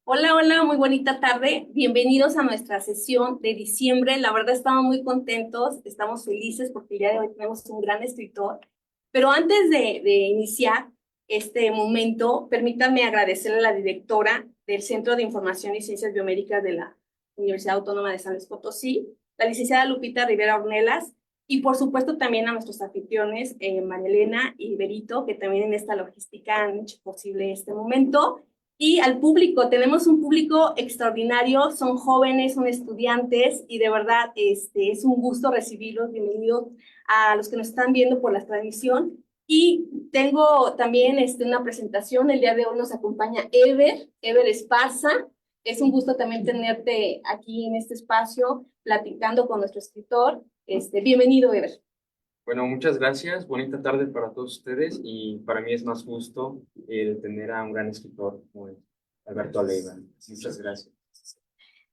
Hola, hola, muy bonita tarde. Bienvenidos a nuestra sesión de diciembre. La verdad estamos muy contentos, estamos felices porque el día de hoy tenemos un gran escritor. Pero antes de iniciar este momento, permítanme agradecerle a la directora del Centro de Información y Ciencias Biomédicas de la Universidad Autónoma de San Luis Potosí, la licenciada Lupita Rivera Ornelas, y por supuesto también a nuestros anfitriones, María Elena y Berito, que también en esta logística han hecho posible este momento. Y al público, tenemos un público extraordinario, son jóvenes, son estudiantes y de verdad es un gusto recibirlos. Bienvenidos a los que nos están viendo por la transmisión. Y tengo también una presentación, el día de hoy nos acompaña Ever Esparza. Es un gusto también tenerte aquí en este espacio platicando con nuestro escritor. Bienvenido, Ever. Bueno, muchas gracias. Bonita tarde para todos ustedes y para mí es más justo el tener a un gran escritor como Alberto Leiva. Muchas gracias.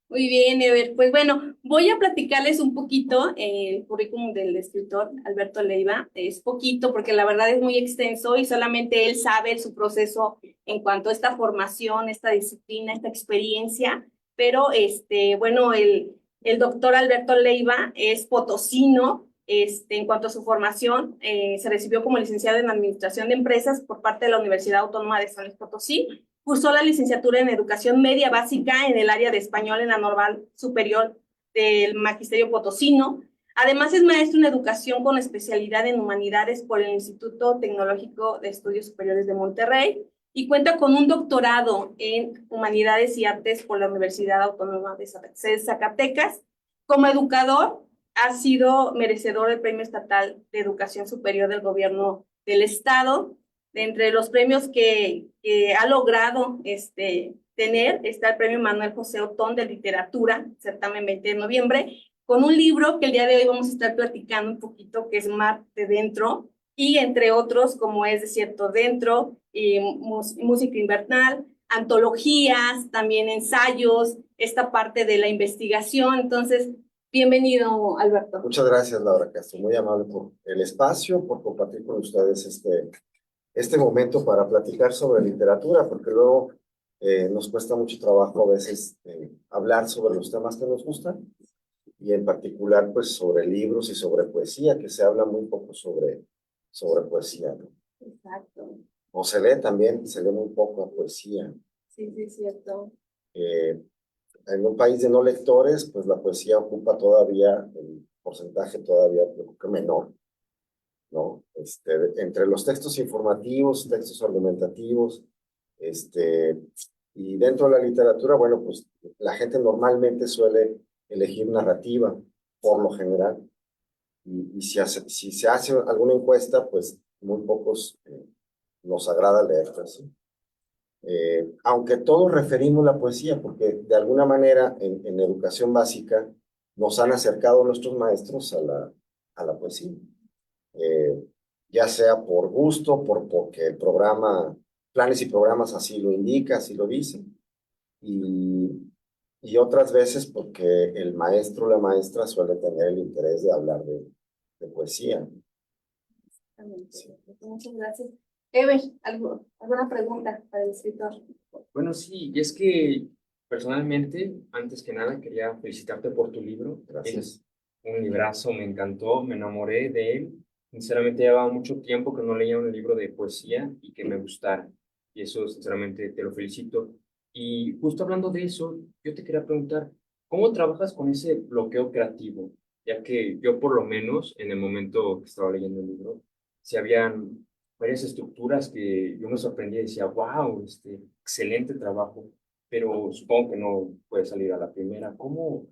Muy bien, Ever. Pues bueno, voy a platicarles un poquito el currículum del escritor Alberto Leiva. Es poquito porque la verdad es muy extenso y solamente él sabe su proceso en cuanto a esta formación, esta disciplina, esta experiencia. Pero bueno, el doctor Alberto Leiva es potosino. En cuanto a su formación, se recibió como licenciado en Administración de Empresas por parte de la Universidad Autónoma de San Luis Potosí. Cursó la licenciatura en Educación Media Básica en el área de Español en la Normal Superior del Magisterio Potosino. Además, es maestro en Educación con especialidad en Humanidades por el Instituto Tecnológico de Estudios Superiores de Monterrey y cuenta con un doctorado en Humanidades y Artes por la Universidad Autónoma de Zacatecas. Como educador, ha sido merecedor del Premio Estatal de Educación Superior del Gobierno del Estado. De entre los premios que ha logrado tener está el premio Manuel José Otón de Literatura, certamen 20 de noviembre, con un libro que el día de hoy vamos a estar platicando un poquito, que es Mar de Dentro, y entre otros, como es Desierto Dentro, Música Invernal, antologías, también ensayos, esta parte de la investigación. Entonces, bienvenido, Alberto. Muchas gracias, Laura Castro. Muy amable por el espacio, por compartir con ustedes este momento para platicar sobre literatura, porque luego nos cuesta mucho trabajo a veces hablar sobre los temas que nos gustan, y en particular pues sobre libros y sobre poesía, que se habla muy poco sobre poesía, ¿no? Exacto. O se lee también, se lee muy poco poesía. Sí, sí, es cierto. En un país de no lectores, pues la poesía ocupa todavía el porcentaje todavía creo que menor, ¿no? Entre los textos informativos, textos argumentativos, y dentro de la literatura, bueno, pues la gente normalmente suele elegir narrativa, por lo general, y si se hace alguna encuesta, pues muy pocos nos agrada leer, ¿sí? Aunque todos referimos la poesía, porque de alguna manera en educación básica nos han acercado nuestros maestros a la poesía. Ya sea por gusto, porque el programa, planes y programas así lo indica, así lo dicen, y otras veces porque el maestro o la maestra suele tener el interés de hablar de poesía. Sí. Muchas gracias. Ever, ¿alguna pregunta para el escritor? Bueno, sí, y es que personalmente, antes que nada, quería felicitarte por tu libro. Gracias. Es un librazo, me encantó, me enamoré de él. Sinceramente, llevaba mucho tiempo que no leía un libro de poesía y que me gustara. Y eso, sinceramente, te lo felicito. Y justo hablando de eso, yo te quería preguntar, ¿cómo trabajas con ese bloqueo creativo? Ya que yo, por lo menos, en el momento que estaba leyendo el libro, si habían varias estructuras que yo me sorprendía y decía, wow, excelente trabajo, pero supongo que no puede salir a la primera. ¿Cómo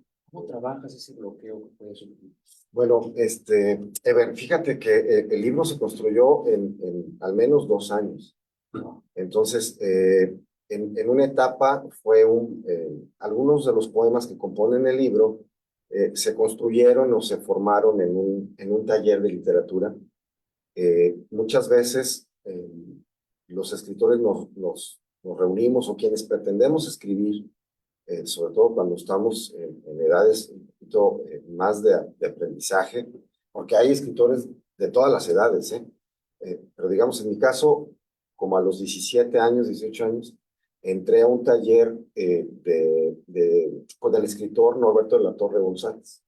trabajas ese bloqueo que puede surgir? Bueno, Ever, fíjate que el libro se construyó en al menos 2 años. Entonces, en una etapa algunos de los poemas que componen el libro se construyeron o se formaron en un taller de literatura. Muchas veces los escritores nos reunimos, o quienes pretendemos escribir, sobre todo cuando estamos en edades un poquito más de aprendizaje, porque hay escritores de todas las edades, pero digamos en mi caso, como a los 17 años, 18 años, entré a un taller pues, del escritor Norberto de la Torre González.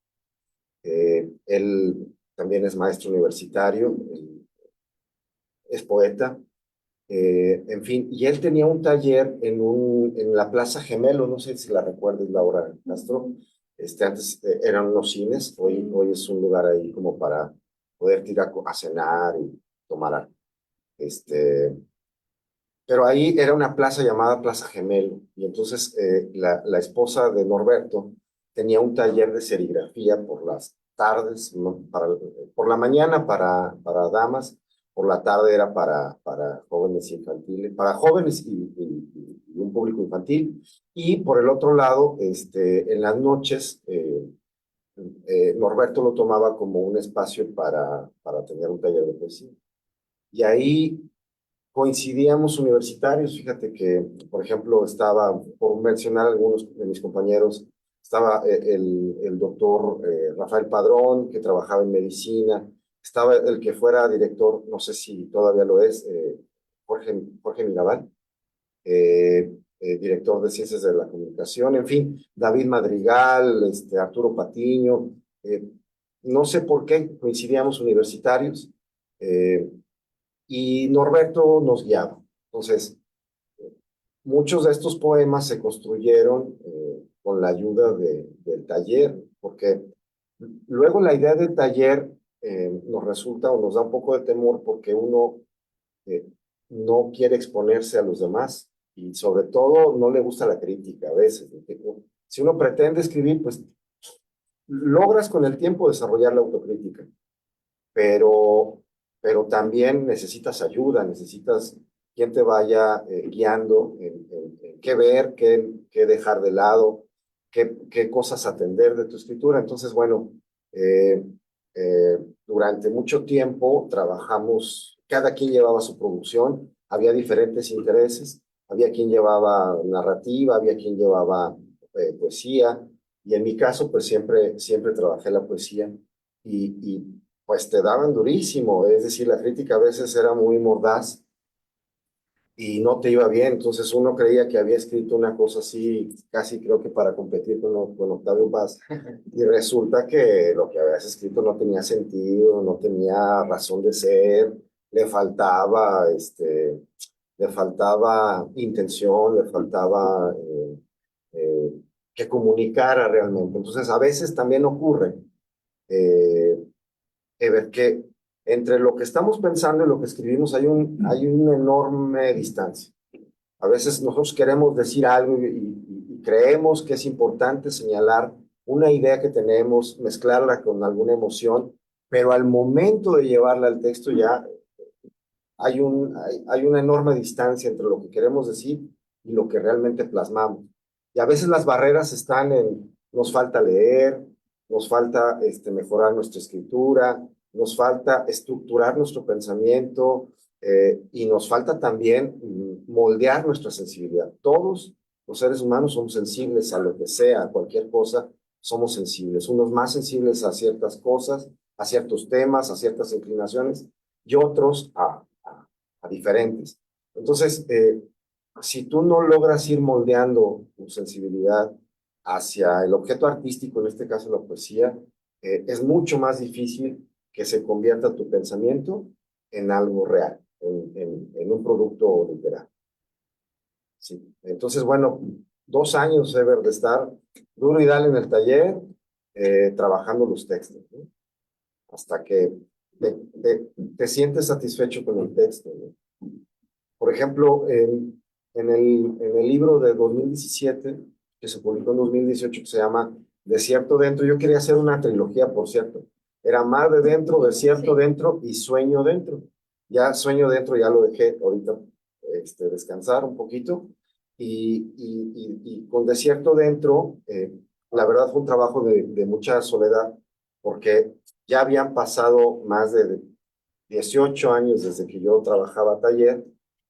Él también es maestro universitario, es poeta, en fin, y él tenía un taller en la Plaza Gemelo, no sé si la recuerdas, Laura Castro. Antes eran unos cines, hoy es un lugar ahí como para poder ir a cenar y tomar algo. Pero ahí era una plaza llamada Plaza Gemelo, y entonces la esposa de Norberto tenía un taller de serigrafía por las tardes, ¿no? Por la mañana para damas, por la tarde era para jóvenes infantiles, para jóvenes y un público infantil, y por el otro lado, en las noches, Norberto lo tomaba como un espacio para tener un taller de poesía. Y ahí coincidíamos universitarios, fíjate que, por ejemplo, estaba, por mencionar algunos de mis compañeros, estaba el doctor Rafael Padrón, que trabajaba en medicina, estaba el que fuera director, no sé si todavía lo es, Jorge Mirabal, director de Ciencias de la Comunicación, en fin, David Madrigal, Arturo Patiño, no sé por qué coincidíamos universitarios, y Norberto nos guiaba. Entonces, muchos de estos poemas se construyeron con la ayuda del taller, porque luego la idea del taller nos resulta o nos da un poco de temor porque uno eh, no quiere exponerse a los demás y sobre todo no le gusta la crítica a veces. Si uno pretende escribir, pues logras con el tiempo desarrollar la autocrítica, pero, pero también necesitas ayuda, necesitas quien te vaya guiando en qué ver, qué dejar de lado, qué cosas atender de tu escritura. Entonces, bueno, eh, durante mucho tiempo trabajamos, cada quien llevaba su producción, había diferentes intereses, había quien llevaba narrativa, había quien llevaba poesía, y en mi caso, pues siempre trabajé la poesía y pues te daban durísimo, es decir, la crítica a veces era muy mordaz y no te iba bien, entonces uno creía que había escrito una cosa así, casi creo que para competir con Octavio Paz, y resulta que lo que habías escrito no tenía sentido, no tenía razón de ser, le faltaba intención, le faltaba que comunicara realmente. Entonces a veces también ocurre eh, ver que entre lo que estamos pensando y lo que escribimos hay una enorme distancia. A veces nosotros queremos decir algo y creemos que es importante señalar una idea que tenemos, mezclarla con alguna emoción, pero al momento de llevarla al texto ya hay una enorme distancia entre lo que queremos decir y lo que realmente plasmamos. Y a veces las barreras están nos falta leer, nos falta mejorar nuestra escritura, nos falta estructurar nuestro pensamiento y nos falta también moldear nuestra sensibilidad. Todos los seres humanos somos sensibles a lo que sea, a cualquier cosa, somos sensibles. Unos más sensibles a ciertas cosas, a ciertos temas, a ciertas inclinaciones y otros a diferentes. Entonces, si tú no logras ir moldeando tu sensibilidad hacia el objeto artístico, en este caso la poesía, es mucho más difícil que se convierta tu pensamiento en algo real, en un producto literario. Sí. Entonces, bueno, 2 años, Ever, de estar duro y dale en el taller, trabajando los textos, ¿no? Hasta que te sientes satisfecho con el texto, ¿no? Por ejemplo, en el libro de 2017, que se publicó en 2018, que se llama Desierto Dentro, yo quería hacer una trilogía, por cierto. Era Mar de Dentro, Desierto Dentro y Sueño Dentro. Ya Sueño Dentro ya lo dejé ahorita descansar un poquito. Y con Desierto Dentro, la verdad fue un trabajo de mucha soledad, porque ya habían pasado más de 18 años desde que yo trabajaba taller.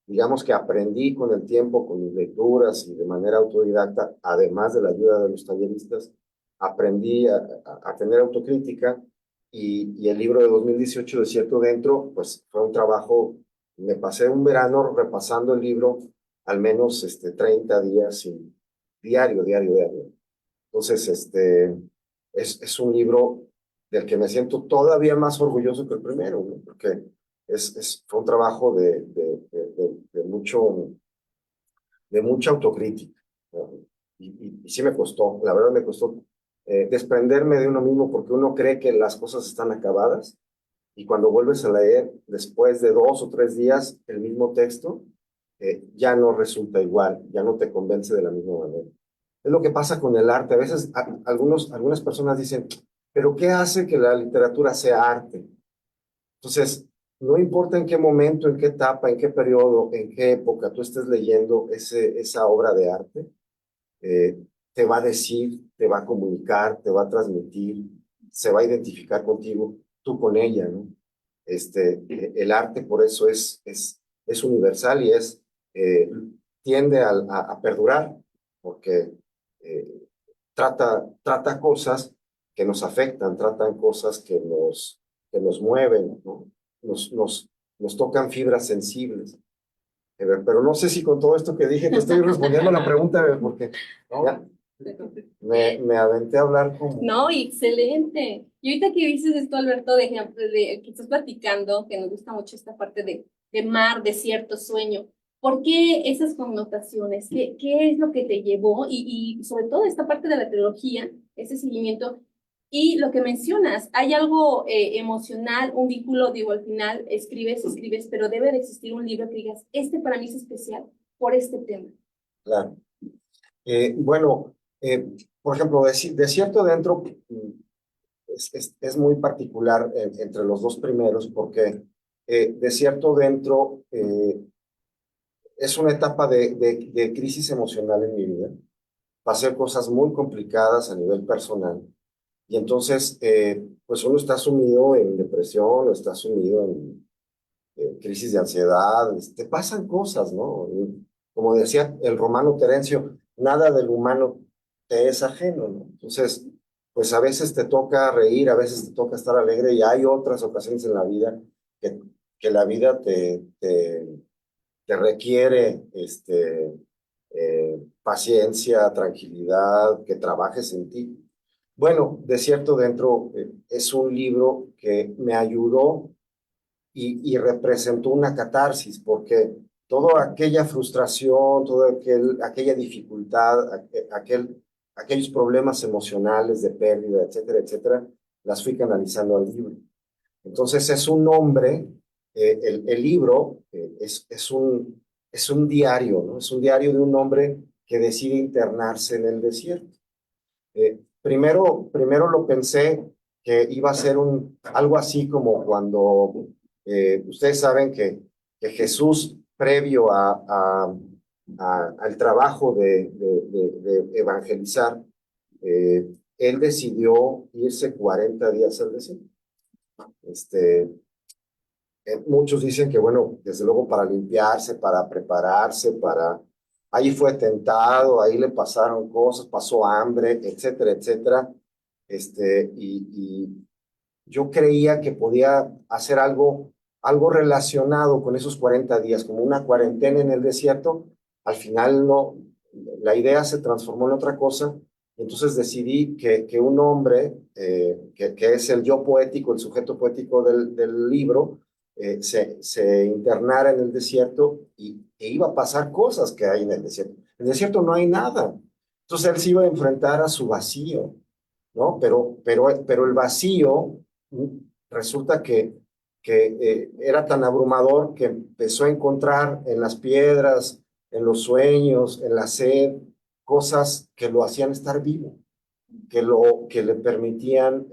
Digamos que aprendí con el tiempo, con mis lecturas y de manera autodidacta, además de la ayuda de los talleristas, aprendí a tener autocrítica y el libro de 2018, Desierto Dentro, pues fue un trabajo, me pasé un verano repasando el libro al menos 30 días diario. Entonces, es un libro del que me siento todavía más orgulloso que el primero, ¿no? Porque fue un trabajo de mucha autocrítica, ¿no? Y sí me costó, la verdad me costó desprenderme de uno mismo, porque uno cree que las cosas están acabadas, y cuando vuelves a leer después de 2 o 3 días el mismo texto, ya no resulta igual, ya no te convence de la misma manera. Es lo que pasa con el arte. A veces algunas personas dicen, pero ¿qué hace que la literatura sea arte? Entonces, no importa en qué momento, en qué etapa, en qué periodo, en qué época tú estés leyendo esa obra de arte, eh, te va a decir, te va a comunicar, te va a transmitir, se va a identificar contigo, tú con ella, ¿no? El arte por eso es universal y eh, tiende a perdurar, porque eh, trata cosas que nos afectan, tratan cosas que nos mueven, ¿no? Nos tocan fibras sensibles. Pero no sé si con todo esto que dije te estoy respondiendo a la pregunta, porque ya me aventé a hablar como... No, y excelente. Y ahorita que dices esto, Alberto, de ejemplo, de que estás platicando, que nos gusta mucho esta parte de mar, desierto, sueño. ¿Por qué esas connotaciones? ¿Qué es lo que te llevó? Y sobre todo esta parte de la trilogía, ese seguimiento. Y lo que mencionas, hay algo emocional, un vínculo, digo, al final escribes, pero debe de existir un libro que digas, este para mí es especial por este tema. Claro. Bueno, por ejemplo, Desierto Dentro es muy particular entre los dos primeros, porque Desierto Dentro es una etapa de crisis emocional en mi vida. Pasé cosas muy complicadas a nivel personal, y entonces pues uno está sumido en depresión, o está sumido en crisis de ansiedad, te pasan cosas, ¿no? Y como decía el romano Terencio, nada del humano te es ajeno, ¿no? Entonces, pues a veces te toca reír, a veces te toca estar alegre, y hay otras ocasiones en la vida que la vida te requiere paciencia, tranquilidad, que trabajes en ti. Bueno, Desierto Dentro es un libro que me ayudó y representó una catarsis, porque toda aquella frustración, toda aquella dificultad, aquellos problemas emocionales de pérdida, etcétera, etcétera, las fui canalizando al libro. Entonces es un hombre, el libro es un diario, ¿no? Es un diario de un hombre que decide internarse en el desierto. Primero lo pensé que iba a ser algo así como cuando ustedes saben que Jesús, previo al trabajo de evangelizar, él decidió irse 40 días al desierto. Muchos dicen que, bueno, desde luego para limpiarse, para prepararse, ahí fue tentado, ahí le pasaron cosas, pasó hambre, etcétera, etcétera. Y yo creía que podía hacer algo relacionado con esos 40 días, como una cuarentena en el desierto. Al final no, la idea se transformó en otra cosa. Entonces decidí que un hombre, que es el yo poético, el sujeto poético del libro, se internara en el desierto e iba a pasar cosas que hay en el desierto. En el desierto no hay nada. Entonces él se iba a enfrentar a su vacío, ¿no? Pero el vacío resulta que era tan abrumador que empezó a encontrar en las piedras, en los sueños, en la sed, cosas que lo hacían estar vivo, que le permitían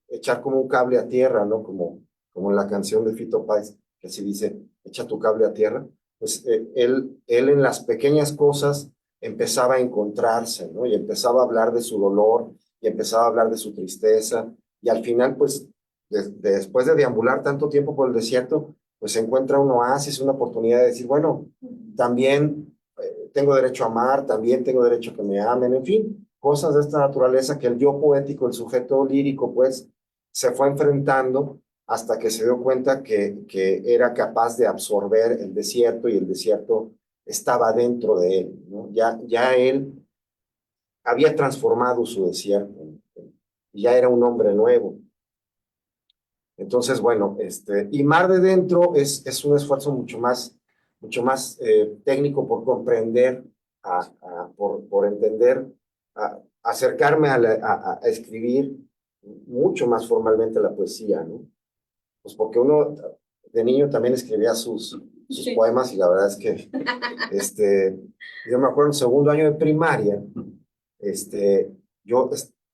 echar como un cable a tierra, ¿no? Como en la canción de Fito Páez, que así dice, echa tu cable a tierra. Pues él en las pequeñas cosas empezaba a encontrarse, ¿no? Y empezaba a hablar de su dolor, y empezaba a hablar de su tristeza, y al final, pues, después de deambular tanto tiempo por el desierto, pues se encuentra un oasis, una oportunidad de decir, bueno, también tengo derecho a amar, también tengo derecho a que me amen, en fin, cosas de esta naturaleza que el yo poético, el sujeto lírico, pues, se fue enfrentando hasta que se dio cuenta que era capaz de absorber el desierto, y el desierto estaba dentro de él, ¿no? Ya él había transformado su desierto, ¿no? Y ya era un hombre nuevo. Entonces, bueno, y Mar de Dentro es un esfuerzo mucho más técnico por comprender, por entender, acercarme a escribir mucho más formalmente la poesía, ¿no? Pues porque uno de niño también escribía sus Sí. poemas y la verdad es que yo me acuerdo en segundo año de primaria, yo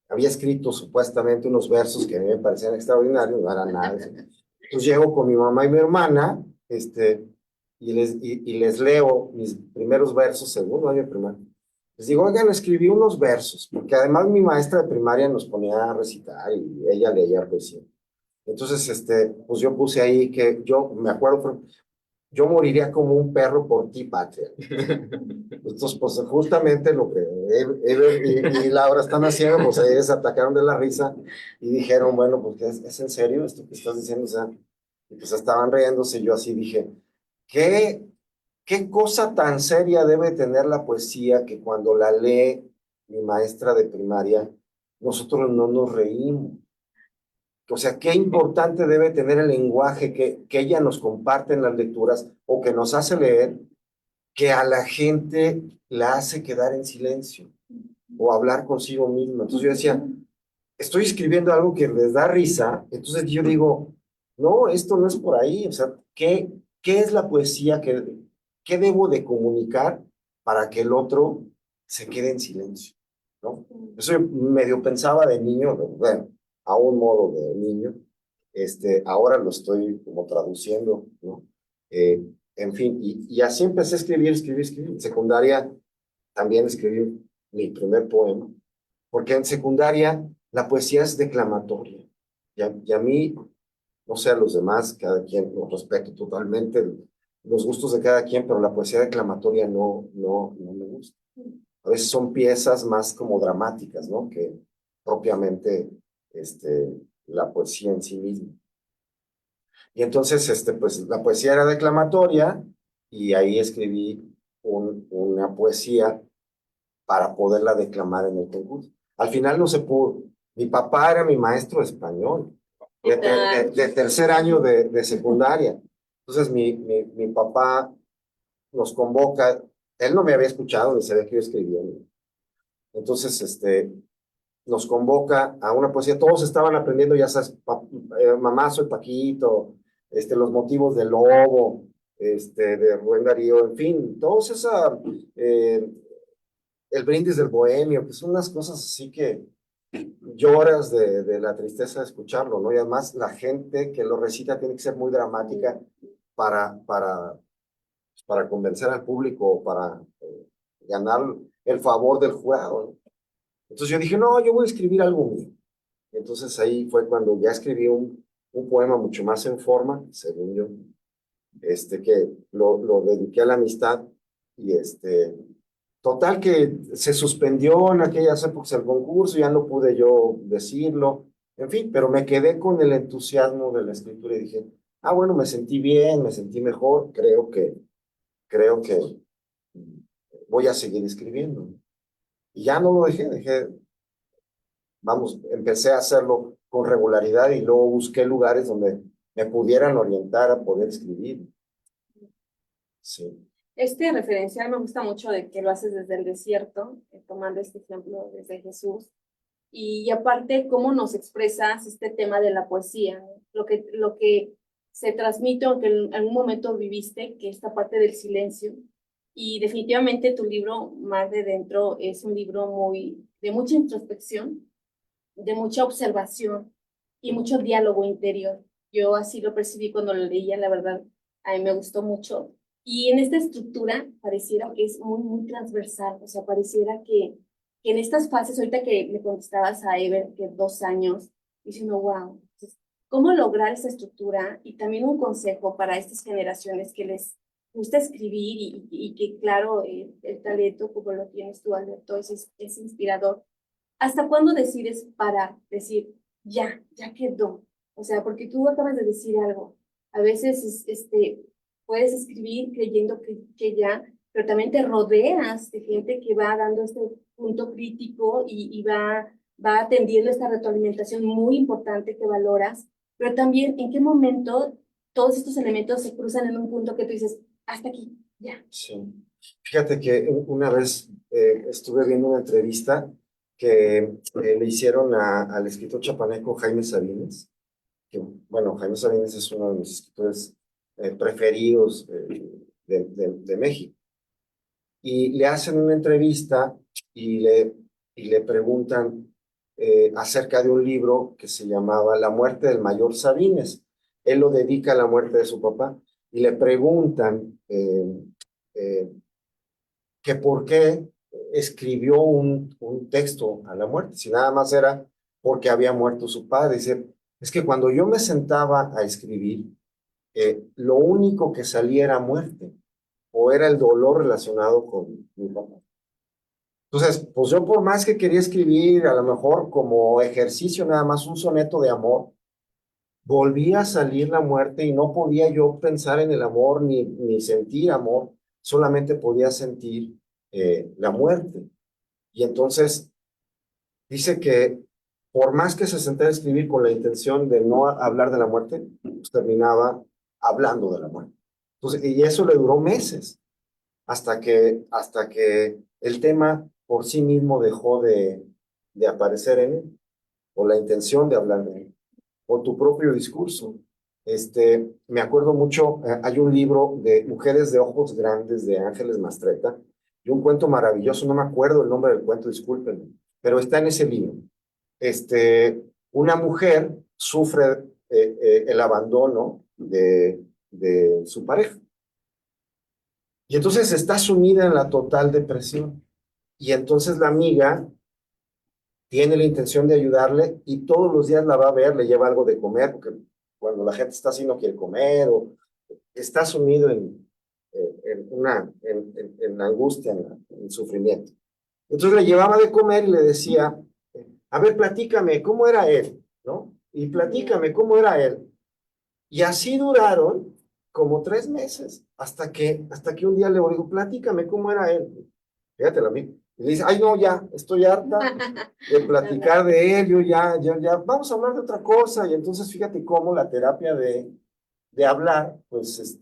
había escrito supuestamente unos versos que a mí me parecían extraordinarios, no eran nada. Entonces llego con mi mamá y mi hermana, y les leo mis primeros versos, segundo año de primaria. Les digo, oigan, escribí unos versos, porque además mi maestra de primaria nos ponía a recitar y ella leía poesía. Entonces, pues yo puse ahí que yo me acuerdo, yo moriría como un perro por ti, patria. Entonces, pues justamente lo que Ever y Laura están haciendo, pues ellos se atacaron de la risa y dijeron, bueno, pues ¿es en serio esto que estás diciendo? O sea, y pues estaban riéndose y yo así dije, ¿qué, qué cosa tan seria debe tener la poesía que cuando la lee mi maestra de primaria, nosotros no nos reímos? O sea, qué importante debe tener el lenguaje que ella nos comparte en las lecturas o que nos hace leer, que a la gente la hace quedar en silencio o hablar consigo misma. Entonces yo decía, estoy escribiendo algo que les da risa, entonces yo digo, no, esto no es por ahí. O sea, ¿qué es la poesía? ¿Qué debo de comunicar para que el otro se quede en silencio? ¿No? Eso yo medio pensaba de niño, bueno, a un modo de niño, ahora lo estoy como traduciendo, ¿no? En fin, y así empecé a escribir. En secundaria también escribí mi primer poema, porque en secundaria la poesía es declamatoria. Y a mí, no sé, a los demás, cada quien, los respeto totalmente los gustos de cada quien, pero la poesía declamatoria no me gusta. A veces son piezas más como dramáticas, ¿no? Que propiamente la poesía en sí misma. Y entonces, pues la poesía era declamatoria y ahí escribí una poesía para poderla declamar en el concurso. Al final no se pudo. Mi papá era mi maestro de español, de tercer año de secundaria. Entonces mi papá nos convoca, él no me había escuchado ni sabía que yo escribía. Entonces, nos convoca a una poesía, todos estaban aprendiendo, ya sabes, mamá, soy Paquito, los motivos del lobo, de Rubén Darío, en fin, todos esa, el brindis del bohemio, que son unas cosas así que lloras de la tristeza de escucharlo, ¿no? Y además la gente que lo recita tiene que ser muy dramática para, para, para convencer al público, para ganar el favor del jurado, ¿no? Entonces yo dije, no, yo voy a escribir algo mío. Entonces ahí fue cuando ya escribí un poema mucho más en forma, según yo, que lo dediqué a la amistad y total que se suspendió en aquellas épocas el concurso, ya no pude yo decirlo, en fin, pero me quedé con el entusiasmo de la escritura y dije, bueno, me sentí bien, me sentí mejor, creo que voy a seguir escribiendo. Y ya no lo dejé, vamos, empecé a hacerlo con regularidad y luego busqué lugares donde me pudieran orientar a poder escribir. Sí. Este referencial me gusta mucho de que lo haces desde el desierto, tomando este ejemplo desde Jesús. Y aparte, cómo nos expresas este tema de la poesía, ¿no? Lo que se transmite, aunque en algún momento viviste, que esta parte del silencio. Y definitivamente tu libro, Mar de Dentro, es un libro de mucha introspección, de mucha observación y mucho diálogo interior. Yo así lo percibí cuando lo leía, la verdad, a mí me gustó mucho. Y en esta estructura pareciera que es muy transversal, o sea, pareciera que en estas fases, ahorita que le contestabas a Ever, que 2 años, diciendo, wow, entonces, ¿cómo lograr esa estructura? Y también un consejo para estas generaciones que les gusta escribir y que, claro, el talento, como lo tienes tú, Alberto, es inspirador. ¿Hasta cuándo decides parar? Decir, ya quedó. O sea, porque tú acabas de decir algo. A veces puedes escribir creyendo que ya, pero también te rodeas de gente que va dando este punto crítico y va atendiendo esta retroalimentación muy importante que valoras, pero también en qué momento todos estos elementos se cruzan en un punto que tú dices, hasta aquí, ya. Sí. Fíjate que una vez estuve viendo una entrevista que le hicieron al escritor chapaneco Jaime Sabines, que, bueno, Jaime Sabines es uno de mis escritores preferidos de México. Y le hacen una entrevista y le preguntan acerca de un libro que se llamaba La muerte del mayor Sabines. Él lo dedica a la muerte de su papá y le preguntan eh, que por qué escribió un texto a la muerte, si nada más era porque había muerto su padre. Dice, es que cuando yo me sentaba a escribir, lo único que salía era muerte o era el dolor relacionado con mi papá. Entonces, pues yo por más que quería escribir, a lo mejor como ejercicio nada más un soneto de amor, volvía a salir la muerte y no podía yo pensar en el amor ni sentir amor, solamente podía sentir la muerte. Y entonces dice que por más que se sentara a escribir con la intención de no hablar de la muerte, pues terminaba hablando de la muerte. Entonces, y eso le duró meses, hasta que el tema por sí mismo dejó de aparecer en él, o la intención de hablar de él, o tu propio discurso. Me acuerdo mucho, hay un libro de Mujeres de Ojos Grandes de Ángeles Mastretta, y un cuento maravilloso, no me acuerdo el nombre del cuento, discúlpenme, pero está en ese libro. Una mujer sufre el abandono de su pareja. Y entonces está sumida en la total depresión. Y entonces la amiga tiene la intención de ayudarle y todos los días la va a ver, le lleva algo de comer, porque cuando la gente está así no quiere comer o está sumido en angustia, en sufrimiento. Entonces le llevaba de comer y le decía, a ver, platícame, ¿cómo era él? ¿No? Y platícame, ¿cómo era él? Y así duraron como 3 meses, hasta que un día le digo, platícame, ¿cómo era él? Fíjate a mí. Y le dice, ay, no, ya, estoy harta de platicar de él, yo ya, vamos a hablar de otra cosa. Y entonces fíjate cómo la terapia de hablar, pues,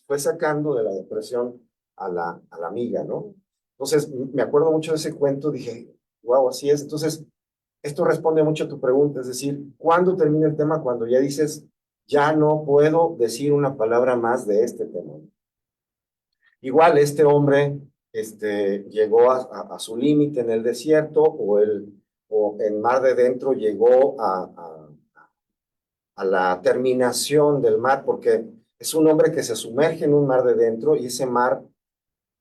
fue sacando de la depresión a la amiga, ¿no? Entonces, me acuerdo mucho de ese cuento, dije, wow, así es. Entonces, esto responde mucho a tu pregunta, es decir, ¿cuándo termina el tema? Cuando ya dices, ya no puedo decir una palabra más de este tema. Igual este hombre llegó a su límite en el desierto o en mar de dentro llegó a la terminación del mar, porque es un hombre que se sumerge en un mar de dentro y ese mar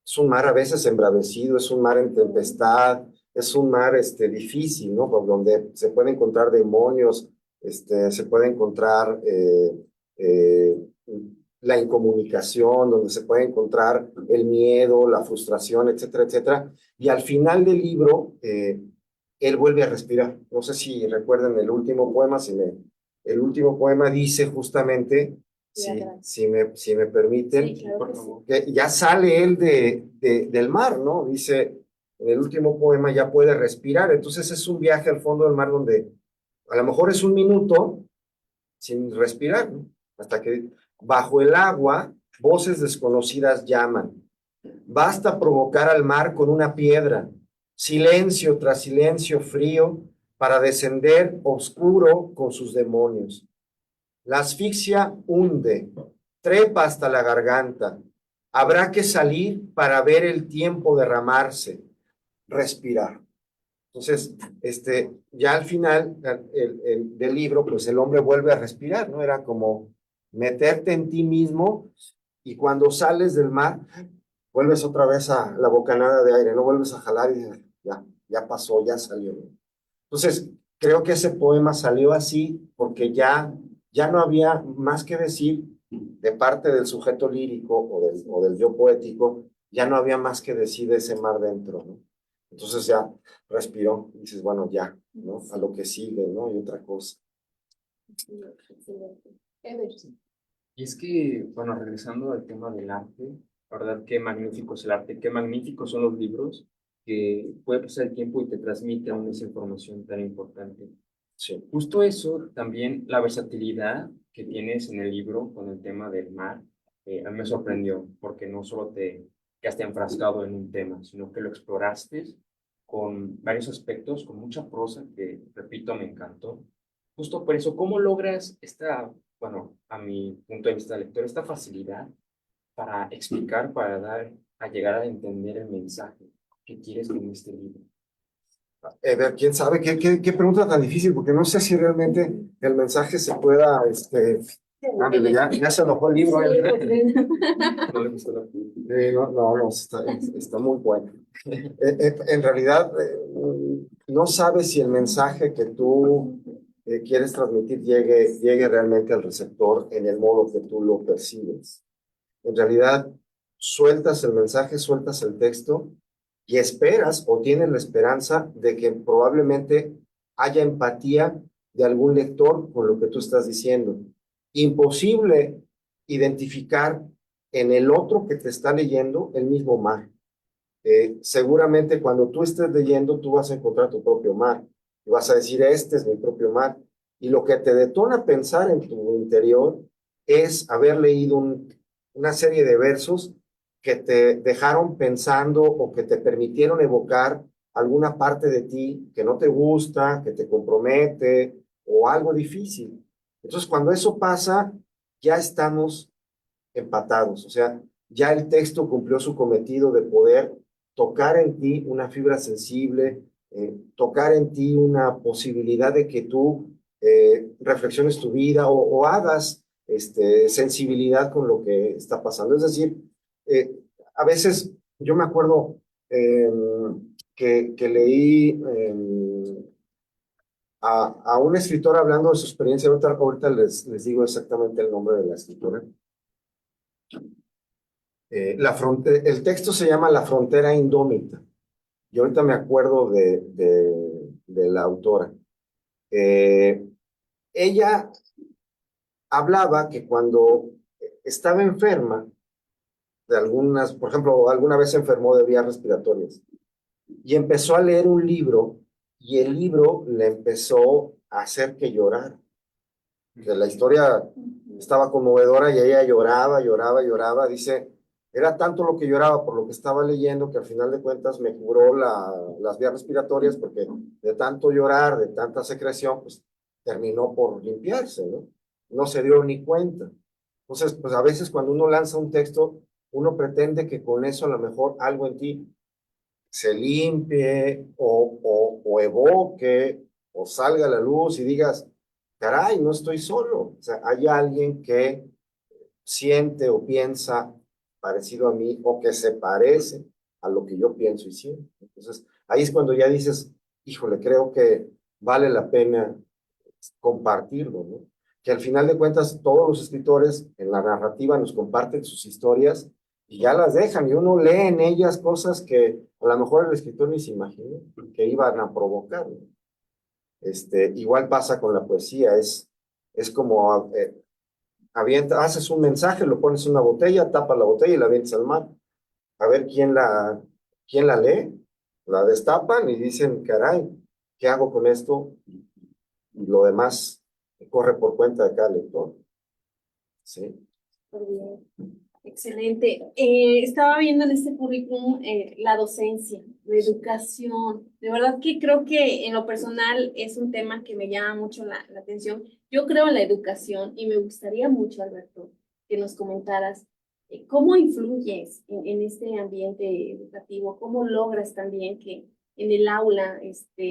es un mar a veces embravecido, es un mar en tempestad, es un mar difícil, ¿no? Por donde se pueden encontrar demonios, se puede encontrar eh, la incomunicación, donde se puede encontrar el miedo, la frustración, etcétera, etcétera. Y al final del libro, él vuelve a respirar. No sé si recuerdan el último poema, el último poema dice justamente, si me permiten, Sí, claro que sí. que ya sale él del mar, ¿no? Dice, en el último poema ya puede respirar. Entonces es un viaje al fondo del mar donde a lo mejor es un minuto sin respirar, ¿no? Hasta que bajo el agua voces desconocidas llaman. Basta provocar al mar con una piedra, silencio tras silencio frío, para descender oscuro con sus demonios. La asfixia hunde, trepa hasta la garganta. Habrá que salir para ver el tiempo derramarse, respirar. Entonces, ya al final del libro, pues el hombre vuelve a respirar, ¿no? Era como meterte en ti mismo y cuando sales del mar, vuelves otra vez a la bocanada de aire, no vuelves a jalar y ya pasó, ya salió. Entonces, creo que ese poema salió así porque ya no había más que decir de parte del sujeto lírico o del yo poético, ya no había más que decir de ese mar dentro, ¿no? Entonces ya respiró y dices, bueno, ya, ¿no? A lo que sigue, ¿no? Y otra cosa. Excelente. Ever. Y es que, bueno, regresando al tema del arte, La verdad, qué magnífico es el arte, qué magníficos son los libros, que puede pasar el tiempo y te transmite aún esa información tan importante. Sí. Justo eso, también la versatilidad que tienes en el libro con el tema del mar, a mí me sorprendió, porque no solo te quedaste enfrascado en un tema, sino que lo exploraste con varios aspectos, con mucha prosa, que, repito, me encantó. Justo por eso, ¿cómo logras esta, bueno, a mi punto de vista de lector, esta facilidad para explicar, para dar, a llegar a entender el mensaje que quieres con este libro? Ver, quién sabe, qué pregunta tan difícil, porque no sé si realmente el mensaje se pueda, ándale, ya se enojó el libro. No le gustó la No, está muy bueno. En realidad, no sabes si el mensaje que tú quieres transmitir llegue realmente al receptor en el modo que tú lo percibes. En realidad, sueltas el mensaje, sueltas el texto y esperas o tienes la esperanza de que probablemente haya empatía de algún lector con lo que tú estás diciendo. Imposible identificar en el otro que te está leyendo el mismo mar. Seguramente cuando tú estés leyendo, tú vas a encontrar tu propio mar y vas a decir, este es mi propio mar. Y lo que te detona pensar en tu interior es haber leído una serie de versos que te dejaron pensando o que te permitieron evocar alguna parte de ti que no te gusta, que te compromete o algo difícil. Entonces, cuando eso pasa, ya estamos empatados, o sea, ya el texto cumplió su cometido de poder tocar en ti una fibra sensible, tocar en ti una posibilidad de que tú reflexiones tu vida o hagas sensibilidad con lo que está pasando. Es decir, eh, a veces yo me acuerdo eh, que leí a un escritor hablando de su experiencia, ahorita les digo exactamente el nombre de la escritora. El texto se llama La frontera indómita. Y ahorita me acuerdo de la autora. Eh, Ella hablaba que cuando estaba enferma de algunas, por ejemplo, alguna vez se enfermó de vías respiratorias y empezó a leer un libro y el libro le empezó a hacer que llorara. Que la historia estaba conmovedora y ella lloraba, lloraba, lloraba. Dice, era tanto lo que lloraba por lo que estaba leyendo que al final de cuentas me curó las vías respiratorias porque de tanto llorar, de tanta secreción, pues terminó por limpiarse, ¿no? No se dio ni cuenta. Entonces, pues a veces cuando uno lanza un texto, uno pretende que con eso a lo mejor algo en ti se limpie o evoque o salga a la luz y digas, caray, no estoy solo. O sea, hay alguien que siente o piensa parecido a mí o que se parece a lo que yo pienso y siento. Entonces, ahí es cuando ya dices, híjole, creo que vale la pena compartirlo, ¿no? Que al final de cuentas todos los escritores en la narrativa nos comparten sus historias y ya las dejan y uno lee en ellas cosas que a lo mejor el escritor ni se imaginó que iban a provocar, ¿no? Igual pasa con la poesía, es como haces un mensaje, lo pones en una botella, tapas la botella y la avientas al mar. A ver quién la lee, la destapan y dicen, caray, ¿qué hago con esto? Y lo demás corre por cuenta de cada lector. Sí. Muy bien. Excelente. Estaba viendo en este currículum la docencia, la educación. De verdad que creo que en lo personal es un tema que me llama mucho la atención. Yo creo en la educación y me gustaría mucho, Alberto, que nos comentaras cómo influyes en este ambiente educativo, cómo logras también que en el aula,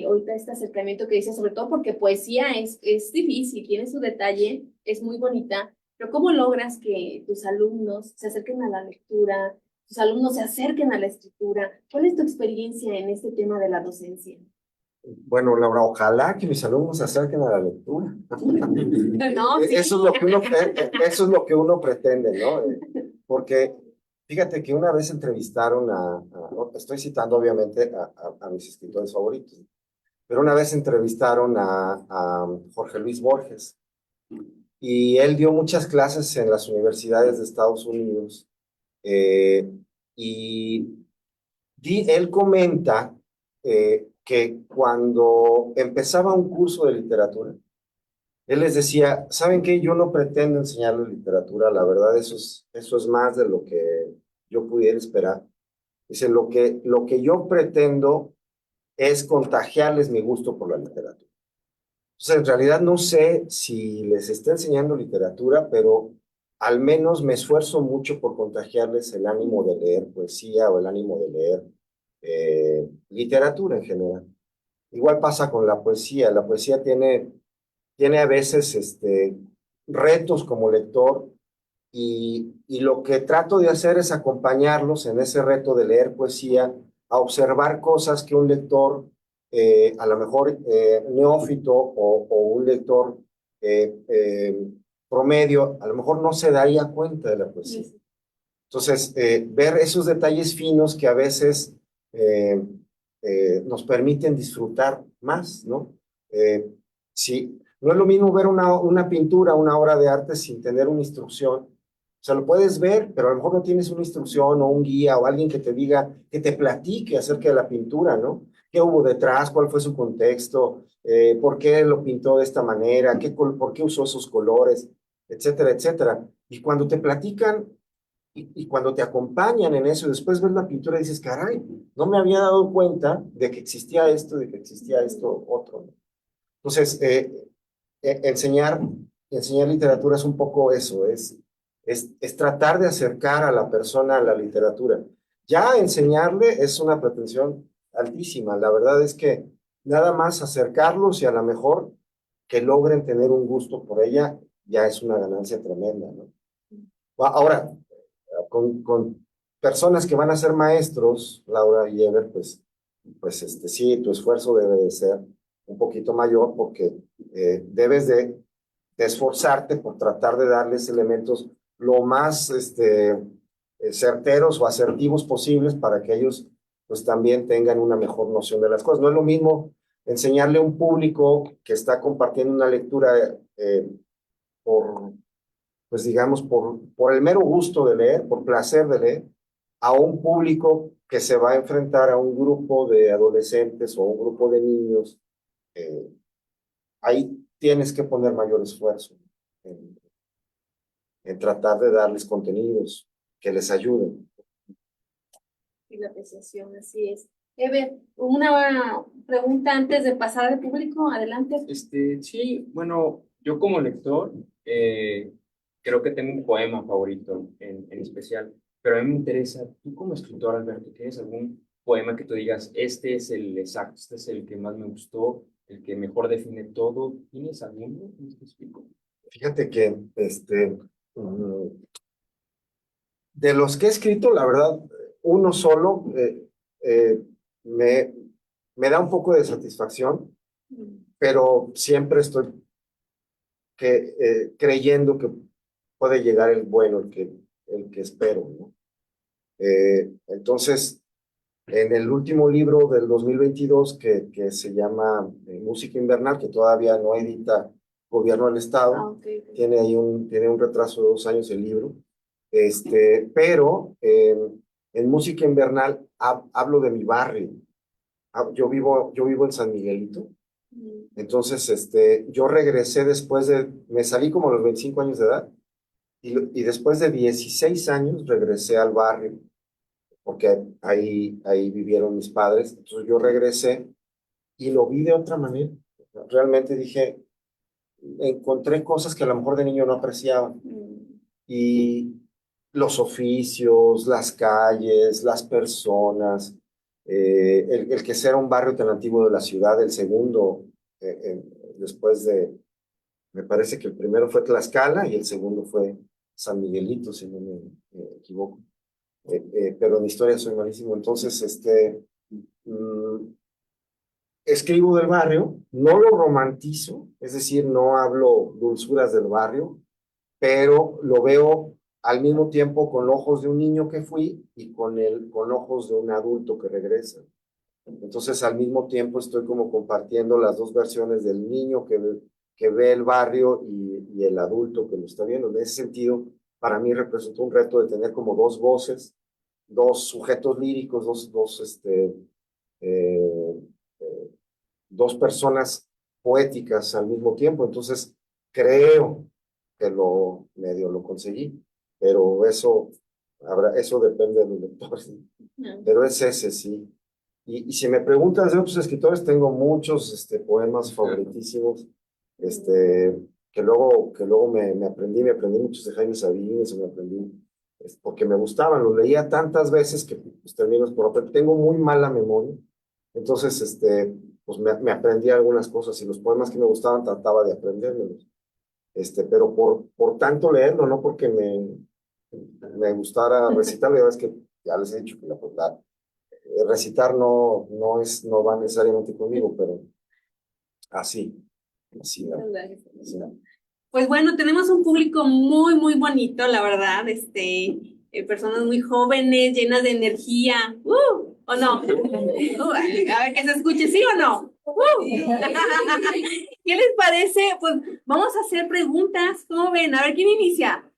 ahorita este acercamiento que dices, sobre todo porque poesía es difícil, tiene su detalle, es muy bonita, pero ¿cómo logras que tus alumnos se acerquen a la lectura, tus alumnos se acerquen a la escritura? ¿Cuál es tu experiencia en este tema de la docencia? Bueno, Laura, ojalá que mis alumnos se acerquen a la lectura. No, sí. Eso es lo que uno pretende, ¿no? Porque fíjate que una vez entrevistaron estoy citando obviamente a mis escritores favoritos, pero una vez entrevistaron a Jorge Luis Borges y él dio muchas clases en las universidades de Estados Unidos Eh, y él comenta que cuando empezaba un curso de literatura, él les decía, ¿saben qué? Yo no pretendo enseñarles literatura, la verdad eso es más de lo que yo pudiera esperar. Dice, lo que yo pretendo es contagiarles mi gusto por la literatura. Entonces, en realidad no sé si les está enseñando literatura, pero al menos me esfuerzo mucho por contagiarles el ánimo de leer poesía o el ánimo de leer literatura en general. Igual pasa con la poesía. La poesía tiene a veces retos como lector y lo que trato de hacer es acompañarlos en ese reto de leer poesía, a observar cosas que un lector, a lo mejor neófito o un lector eh, eh, promedio, a lo mejor no se daría cuenta de la poesía. Entonces, ver esos detalles finos que a veces eh, nos permiten disfrutar más, ¿no? Sí, no es lo mismo ver una pintura, una obra de arte sin tener una instrucción. O sea, lo puedes ver, pero a lo mejor no tienes una instrucción o un guía o alguien que te diga, que te platique acerca de la pintura, ¿no? ¿Qué hubo detrás? ¿Cuál fue su contexto? ¿Por qué lo pintó de esta manera? ¿Por qué usó esos colores? Etcétera, etcétera. Y cuando te platican y cuando te acompañan en eso, y después ves la pintura y dices, caray, no me había dado cuenta de que existía esto, de que existía esto otro. Entonces, enseñar literatura es un poco eso, es tratar de acercar a la persona a la literatura. Ya enseñarle es una pretensión altísima. La verdad es que nada más acercarlos y a lo mejor que logren tener un gusto por ella, ya es una ganancia tremenda, ¿no? Ahora, con personas que van a ser maestros, Laura y Ever, pues sí, tu esfuerzo debe de ser un poquito mayor porque debes de esforzarte por tratar de darles elementos lo más certeros o asertivos posibles para que ellos pues también tengan una mejor noción de las cosas. No es lo mismo enseñarle a un público que está compartiendo una lectura por pues digamos, por el mero gusto de leer, por placer de leer, a un público que se va a enfrentar a un grupo de adolescentes o un grupo de niños, eh, ahí tienes que poner mayor esfuerzo en, en tratar de darles contenidos que les ayuden. Y la apreciación, así es. Ever, una pregunta antes de pasar al público, adelante. Sí, bueno, yo como lector creo que tengo un poema favorito en especial, pero a mí me interesa, tú como escritor, Alberto, ¿tienes algún poema que tú digas, este es el exacto, este es el que más me gustó, el que mejor define todo? ¿Tienes alguno en específico? Fíjate que de los que he escrito, la verdad, uno solo eh, me, me da un poco de satisfacción, pero siempre estoy creyendo que puede llegar el bueno, el que espero, ¿no? Entonces, en el último libro del 2022, que se llama Música Invernal, que todavía no edita Gobierno del Estado, Okay. tiene un retraso de 2 años el libro, pero en Música Invernal hablo de mi barrio. Yo vivo en San Miguelito. Entonces, yo regresé me salí como a los 25 años de edad y después de 16 años regresé al barrio porque ahí vivieron mis padres. Entonces yo regresé y lo vi de otra manera. Realmente dije, encontré cosas que a lo mejor de niño no apreciaba. Y los oficios, las calles, las personas, el que sea un barrio tan antiguo de la ciudad, el segundo, después me parece que el primero fue Tlaxcala y el segundo fue San Miguelito, si no me equivoco. Pero en historia soy malísimo. Entonces, mm, escribo del barrio, no lo romantizo, es decir, no hablo dulzuras del barrio, pero lo veo al mismo tiempo con ojos de un niño que fui y con ojos de un adulto que regresa. Entonces, al mismo tiempo estoy como compartiendo las dos versiones del niño que ve el barrio y el adulto que lo está viendo. En ese sentido, para mí representó un reto de tener como dos voces, dos sujetos líricos, eh, eh, dos personas poéticas al mismo tiempo. Entonces, creo que medio lo conseguí, pero eso depende de los lectores. Pero es ese, sí. Y si me preguntas de otros escritores, tengo muchos poemas favoritísimos, que luego me aprendí muchos de Jaime Sabines, porque me gustaban, los leía tantas veces que pues, termino por otro. Tengo muy mala memoria, entonces, pues me aprendí algunas cosas y los poemas que me gustaban trataba de aprendérmelos, pero por tanto leerlo, no porque me gustara recitarlo. Ya ves que ya les he dicho que recitar no va necesariamente conmigo, pero así, así. Pues bueno, tenemos un público muy, muy bonito, la verdad, personas muy jóvenes, llenas de energía, ¿o no? A ver que se escuche, ¿sí o no? ¿Qué les parece? Pues vamos a hacer preguntas, ¿cómo ven? A ver, ¿quién inicia?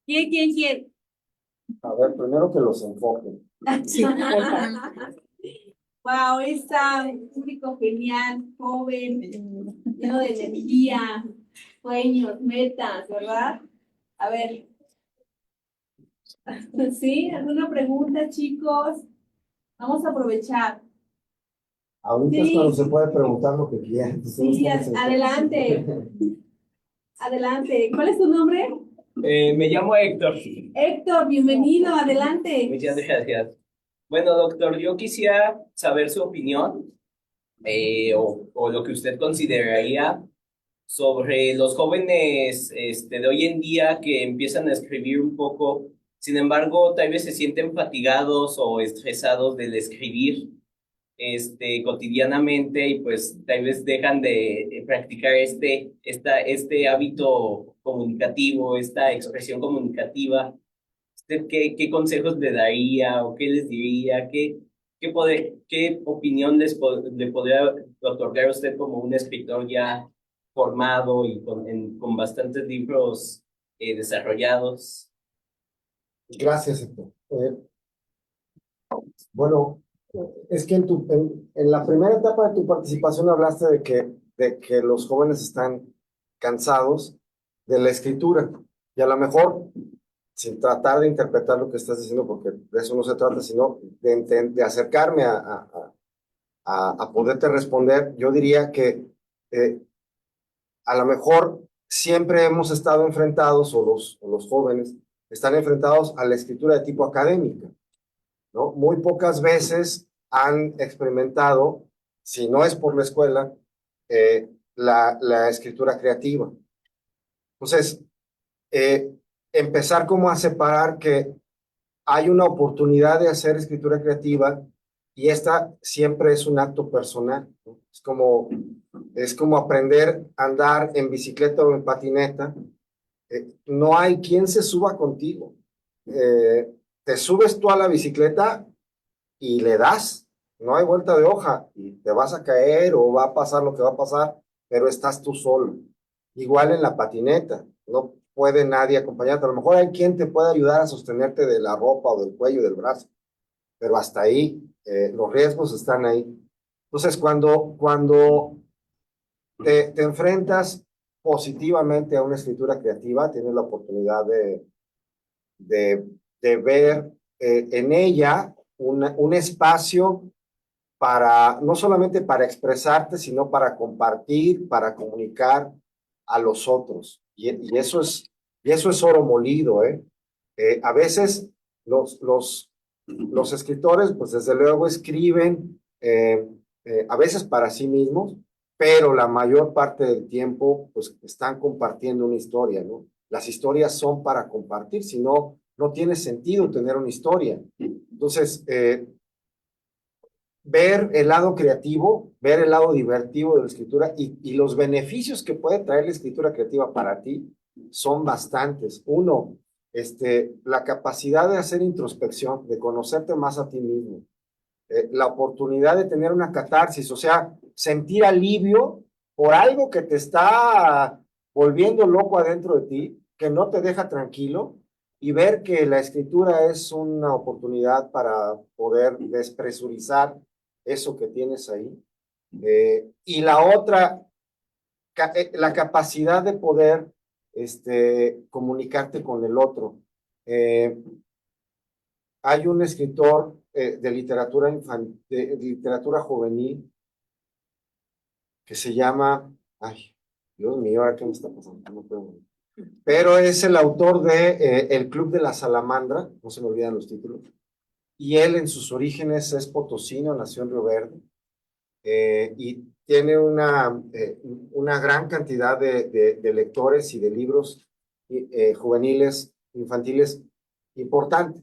¿Quién? A ver, primero que los enfoquen. Sí. Wow, está un público genial, joven, lleno de energía, sueños, metas, ¿verdad? A ver. ¿Sí? ¿Alguna pregunta, chicos? Vamos a aprovechar. Ahorita es cuando se puede preguntar lo que quieran. Sí, adelante. Adelante. ¿Cuál es tu nombre? Me llamo Héctor. Héctor, bienvenido, adelante. Muchas gracias. Bueno, doctor, yo quisiera saber su opinión o lo que usted consideraría sobre los jóvenes de hoy en día que empiezan a escribir un poco, sin embargo, tal vez se sienten fatigados o estresados del escribir cotidianamente y pues tal vez dejan de practicar este hábito comunicativo, esta expresión comunicativa. ¿Usted qué consejos le daría o qué les diría? ¿Qué opinión le podría otorgar a usted como un escritor ya formado y con bastantes libros desarrollados? Gracias, Héctor. Bueno, es que en la primera etapa de tu participación hablaste de que los jóvenes están cansados de la escritura. Y a lo mejor, sin tratar de interpretar lo que estás diciendo, porque de eso no se trata, sino de acercarme a poderte responder, yo diría que a lo mejor siempre hemos estado enfrentados, o los jóvenes están enfrentados a la escritura de tipo académica, ¿no? Muy pocas veces han experimentado, si no es por la escuela, la escritura creativa. Entonces, empezar como a separar que hay una oportunidad de hacer escritura creativa y esta siempre es un acto personal, ¿no? Es como aprender a andar en bicicleta o en patineta. No hay quien se suba contigo. Te subes tú a la bicicleta y le das, no hay vuelta de hoja, y te vas a caer o va a pasar lo que va a pasar, pero estás tú solo. Igual en la patineta, no puede nadie acompañarte. A lo mejor hay quien te puede ayudar a sostenerte de la ropa o del cuello, del brazo, pero hasta ahí, los riesgos están ahí. Entonces, cuando te enfrentas positivamente a una escritura creativa, tienes la oportunidad de ver en ella un espacio no solamente para expresarte, sino para compartir, para comunicar a los otros. Y eso es oro molido, ¿eh? A veces los escritores, pues desde luego escriben, a veces para sí mismos, pero la mayor parte del tiempo, pues están compartiendo una historia, ¿no? Las historias son para compartir, si no, no tiene sentido tener una historia. Entonces, ver el lado creativo, ver el lado divertido de la escritura y los beneficios que puede traer la escritura creativa para ti son bastantes. Uno, la capacidad de hacer introspección, de conocerte más a ti mismo, la oportunidad de tener una catarsis, o sea, sentir alivio por algo que te está volviendo loco adentro de ti, que no te deja tranquilo y ver que la escritura es una oportunidad para poder despresurizar eso que tienes ahí. Y la otra, la capacidad de poder comunicarte con el otro. Hay un escritor de literatura de literatura juvenil que se llama, ay, Dios mío, ¿ahora qué me está pasando? No puedo. Pero es el autor de El Club de la Salamandra, no se me olvidan los títulos, y él en sus orígenes es potosino, nació en Río Verde, y tiene una gran cantidad de lectores y de libros juveniles, infantiles, importante.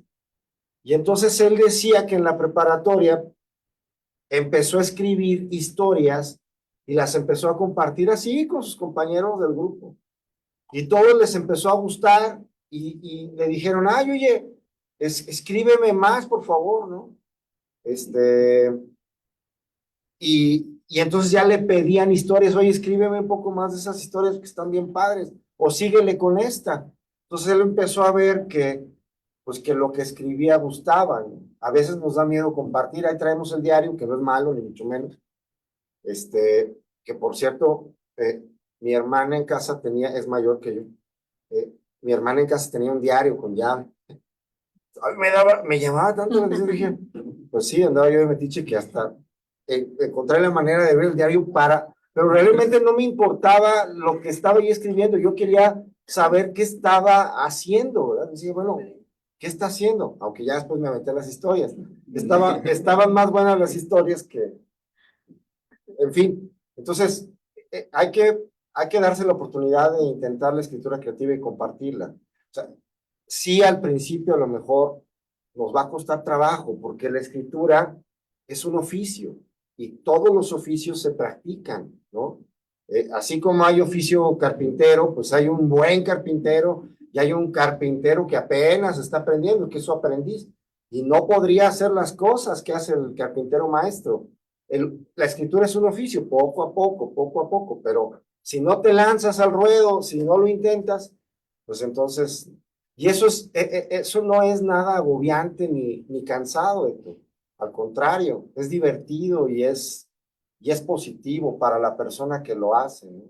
Y entonces él decía que en la preparatoria empezó a escribir historias y las empezó a compartir así con sus compañeros del grupo. Y todos les empezó a gustar y le dijeron, ay, oye, escríbeme más, por favor, ¿no? Y entonces ya le pedían historias, oye, escríbeme un poco más de esas historias que están bien padres, o síguele con esta. Entonces él empezó a ver pues que lo que escribía gustaba, ¿no? A veces nos da miedo compartir, ahí traemos el diario, que no es malo, ni mucho menos. Que por cierto, mi hermana en casa es mayor que yo, mi hermana en casa tenía un diario con llave. Ay, me llamaba tanto la atención, dije, pues sí, andaba yo de metiche que hasta encontré la manera de ver el diario pero realmente no me importaba lo que estaba yo escribiendo, yo quería saber qué estaba haciendo, ¿verdad? Decía, bueno, ¿qué está haciendo? Aunque ya después me aventé las historias. Estaban más buenas las historias en fin. Entonces, hay que darse la oportunidad de intentar la escritura creativa y compartirla. O sea, sí, al principio a lo mejor nos va a costar trabajo, porque la escritura es un oficio y todos los oficios se practican, ¿no? Así como hay oficio carpintero, pues hay un buen carpintero y hay un carpintero que apenas está aprendiendo, que es su aprendiz, y no podría hacer las cosas que hace el carpintero maestro. La escritura es un oficio, poco a poco, pero si no te lanzas al ruedo, si no lo intentas, pues entonces, y eso no es nada agobiante ni cansado, Héctor. Al contrario, es divertido y es positivo para la persona que lo hace, ¿no?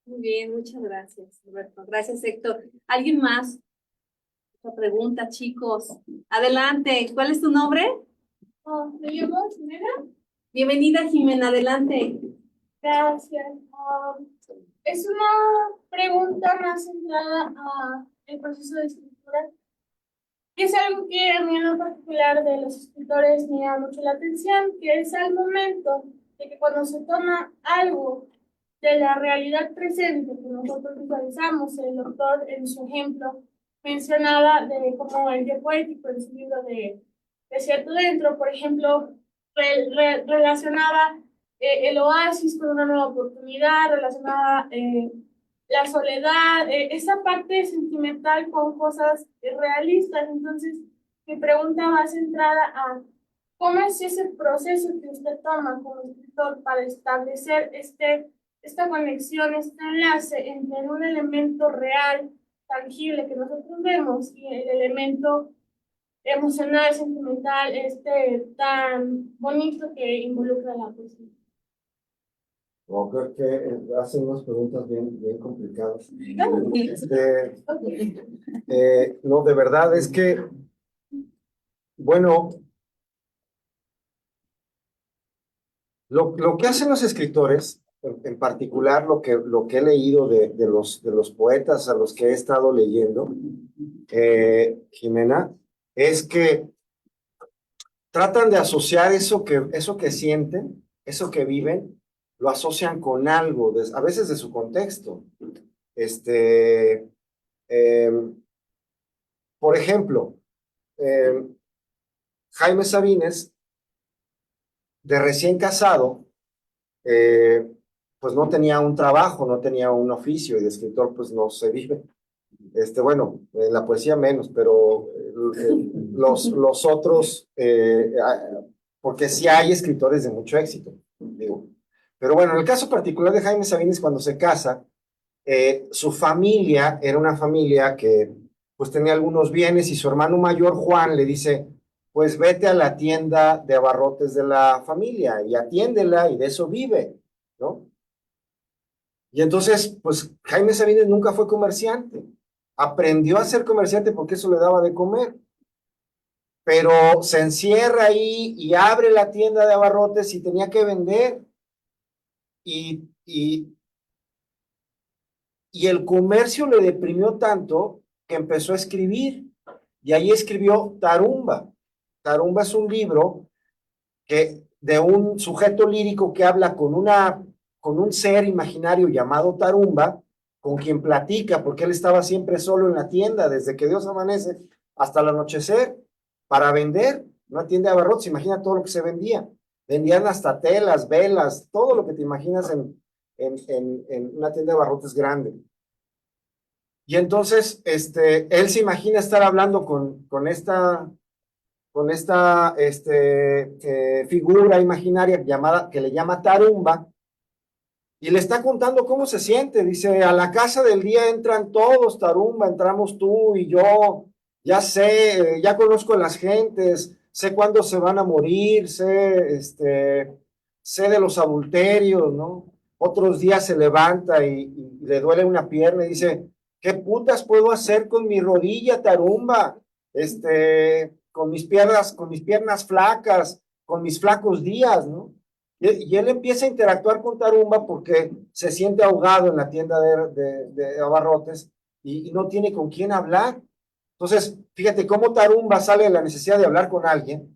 Muy bien, muchas gracias, Roberto. Gracias, Héctor. ¿Alguien más? Otra pregunta, chicos. Adelante, ¿cuál es tu nombre? Me llamo Jimena. Bienvenida, Jimena, adelante. Gracias. Es una pregunta más centrada al proceso de escritura. Y es algo que a mí en lo particular de los escritores me llama mucho la atención, que es al momento de que cuando se toma algo de la realidad presente que nosotros visualizamos, el autor en su ejemplo mencionaba de como el guía poético en su libro de Cierto Dentro, por ejemplo, relacionaba el oasis con una nueva oportunidad, relacionaba la soledad, esa parte sentimental con cosas realistas. Entonces, mi pregunta va centrada a cómo es ese proceso que usted toma como escritor para establecer esta conexión, este enlace entre un elemento real, tangible que nosotros vemos y el elemento emocional, sentimental, tan bonito que involucra la poesía. No, creo que hacen unas preguntas bien complicadas. No, de verdad es que, bueno, lo que hacen los escritores, en particular lo que he leído de los poetas a los que he estado leyendo, Jimena, es que tratan de asociar eso que sienten, eso que viven, lo asocian con algo, a veces de su contexto. Por ejemplo, Jaime Sabines, de recién casado, pues no tenía un trabajo, no tenía un oficio, y de escritor pues no se vive. Bueno, en la poesía menos, pero los otros, porque sí hay escritores de mucho éxito, digo. Pero bueno, en el caso particular de Jaime Sabines, cuando se casa, su familia era una familia que pues tenía algunos bienes y su hermano mayor Juan le dice, pues vete a la tienda de abarrotes de la familia y atiéndela y de eso vive, ¿no? Y entonces, pues Jaime Sabines nunca fue comerciante. Aprendió a ser comerciante porque eso le daba de comer, pero se encierra ahí y abre la tienda de abarrotes y tenía que vender. Y el comercio le deprimió tanto que empezó a escribir. Y ahí escribió Tarumba. Tarumba es un libro de un sujeto lírico que habla con un ser imaginario llamado Tarumba, con quien platica, porque él estaba siempre solo en la tienda, desde que Dios amanece hasta el anochecer, para vender. Una tienda de abarrotes, imagina todo lo que se vendía. Vendían hasta telas, velas, todo lo que te imaginas en una tienda de abarrotes grande. Y entonces, él se imagina estar hablando con esta figura imaginaria que le llama Tarumba, y le está contando cómo se siente. Dice, a la casa del día entran todos, Tarumba, entramos tú y yo, ya sé, ya conozco a las gentes, sé cuándo se van a morir, sé de los adulterios, ¿no? Otros días se levanta y le duele una pierna y dice, ¿qué putas puedo hacer con mi rodilla, Tarumba? Con mis piernas flacas, con mis flacos días, ¿no? Y él empieza a interactuar con Tarumba porque se siente ahogado en la tienda de abarrotes y no tiene con quién hablar. Entonces, fíjate cómo Tarumba sale de la necesidad de hablar con alguien,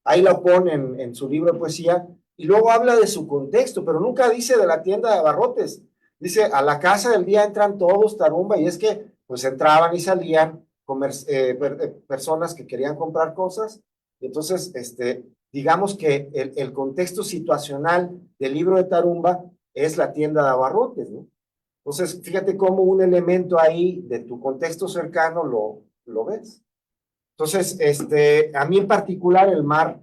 ahí lo pone en su libro de poesía, y luego habla de su contexto, pero nunca dice de la tienda de abarrotes. Dice, a la casa del día entran todos, Tarumba, y es que pues entraban y salían personas que querían comprar cosas, y entonces, digamos que el contexto situacional del libro de Tarumba es la tienda de abarrotes, ¿no? Entonces, fíjate cómo un elemento ahí de tu contexto cercano lo ves. Entonces, a mí en particular el mar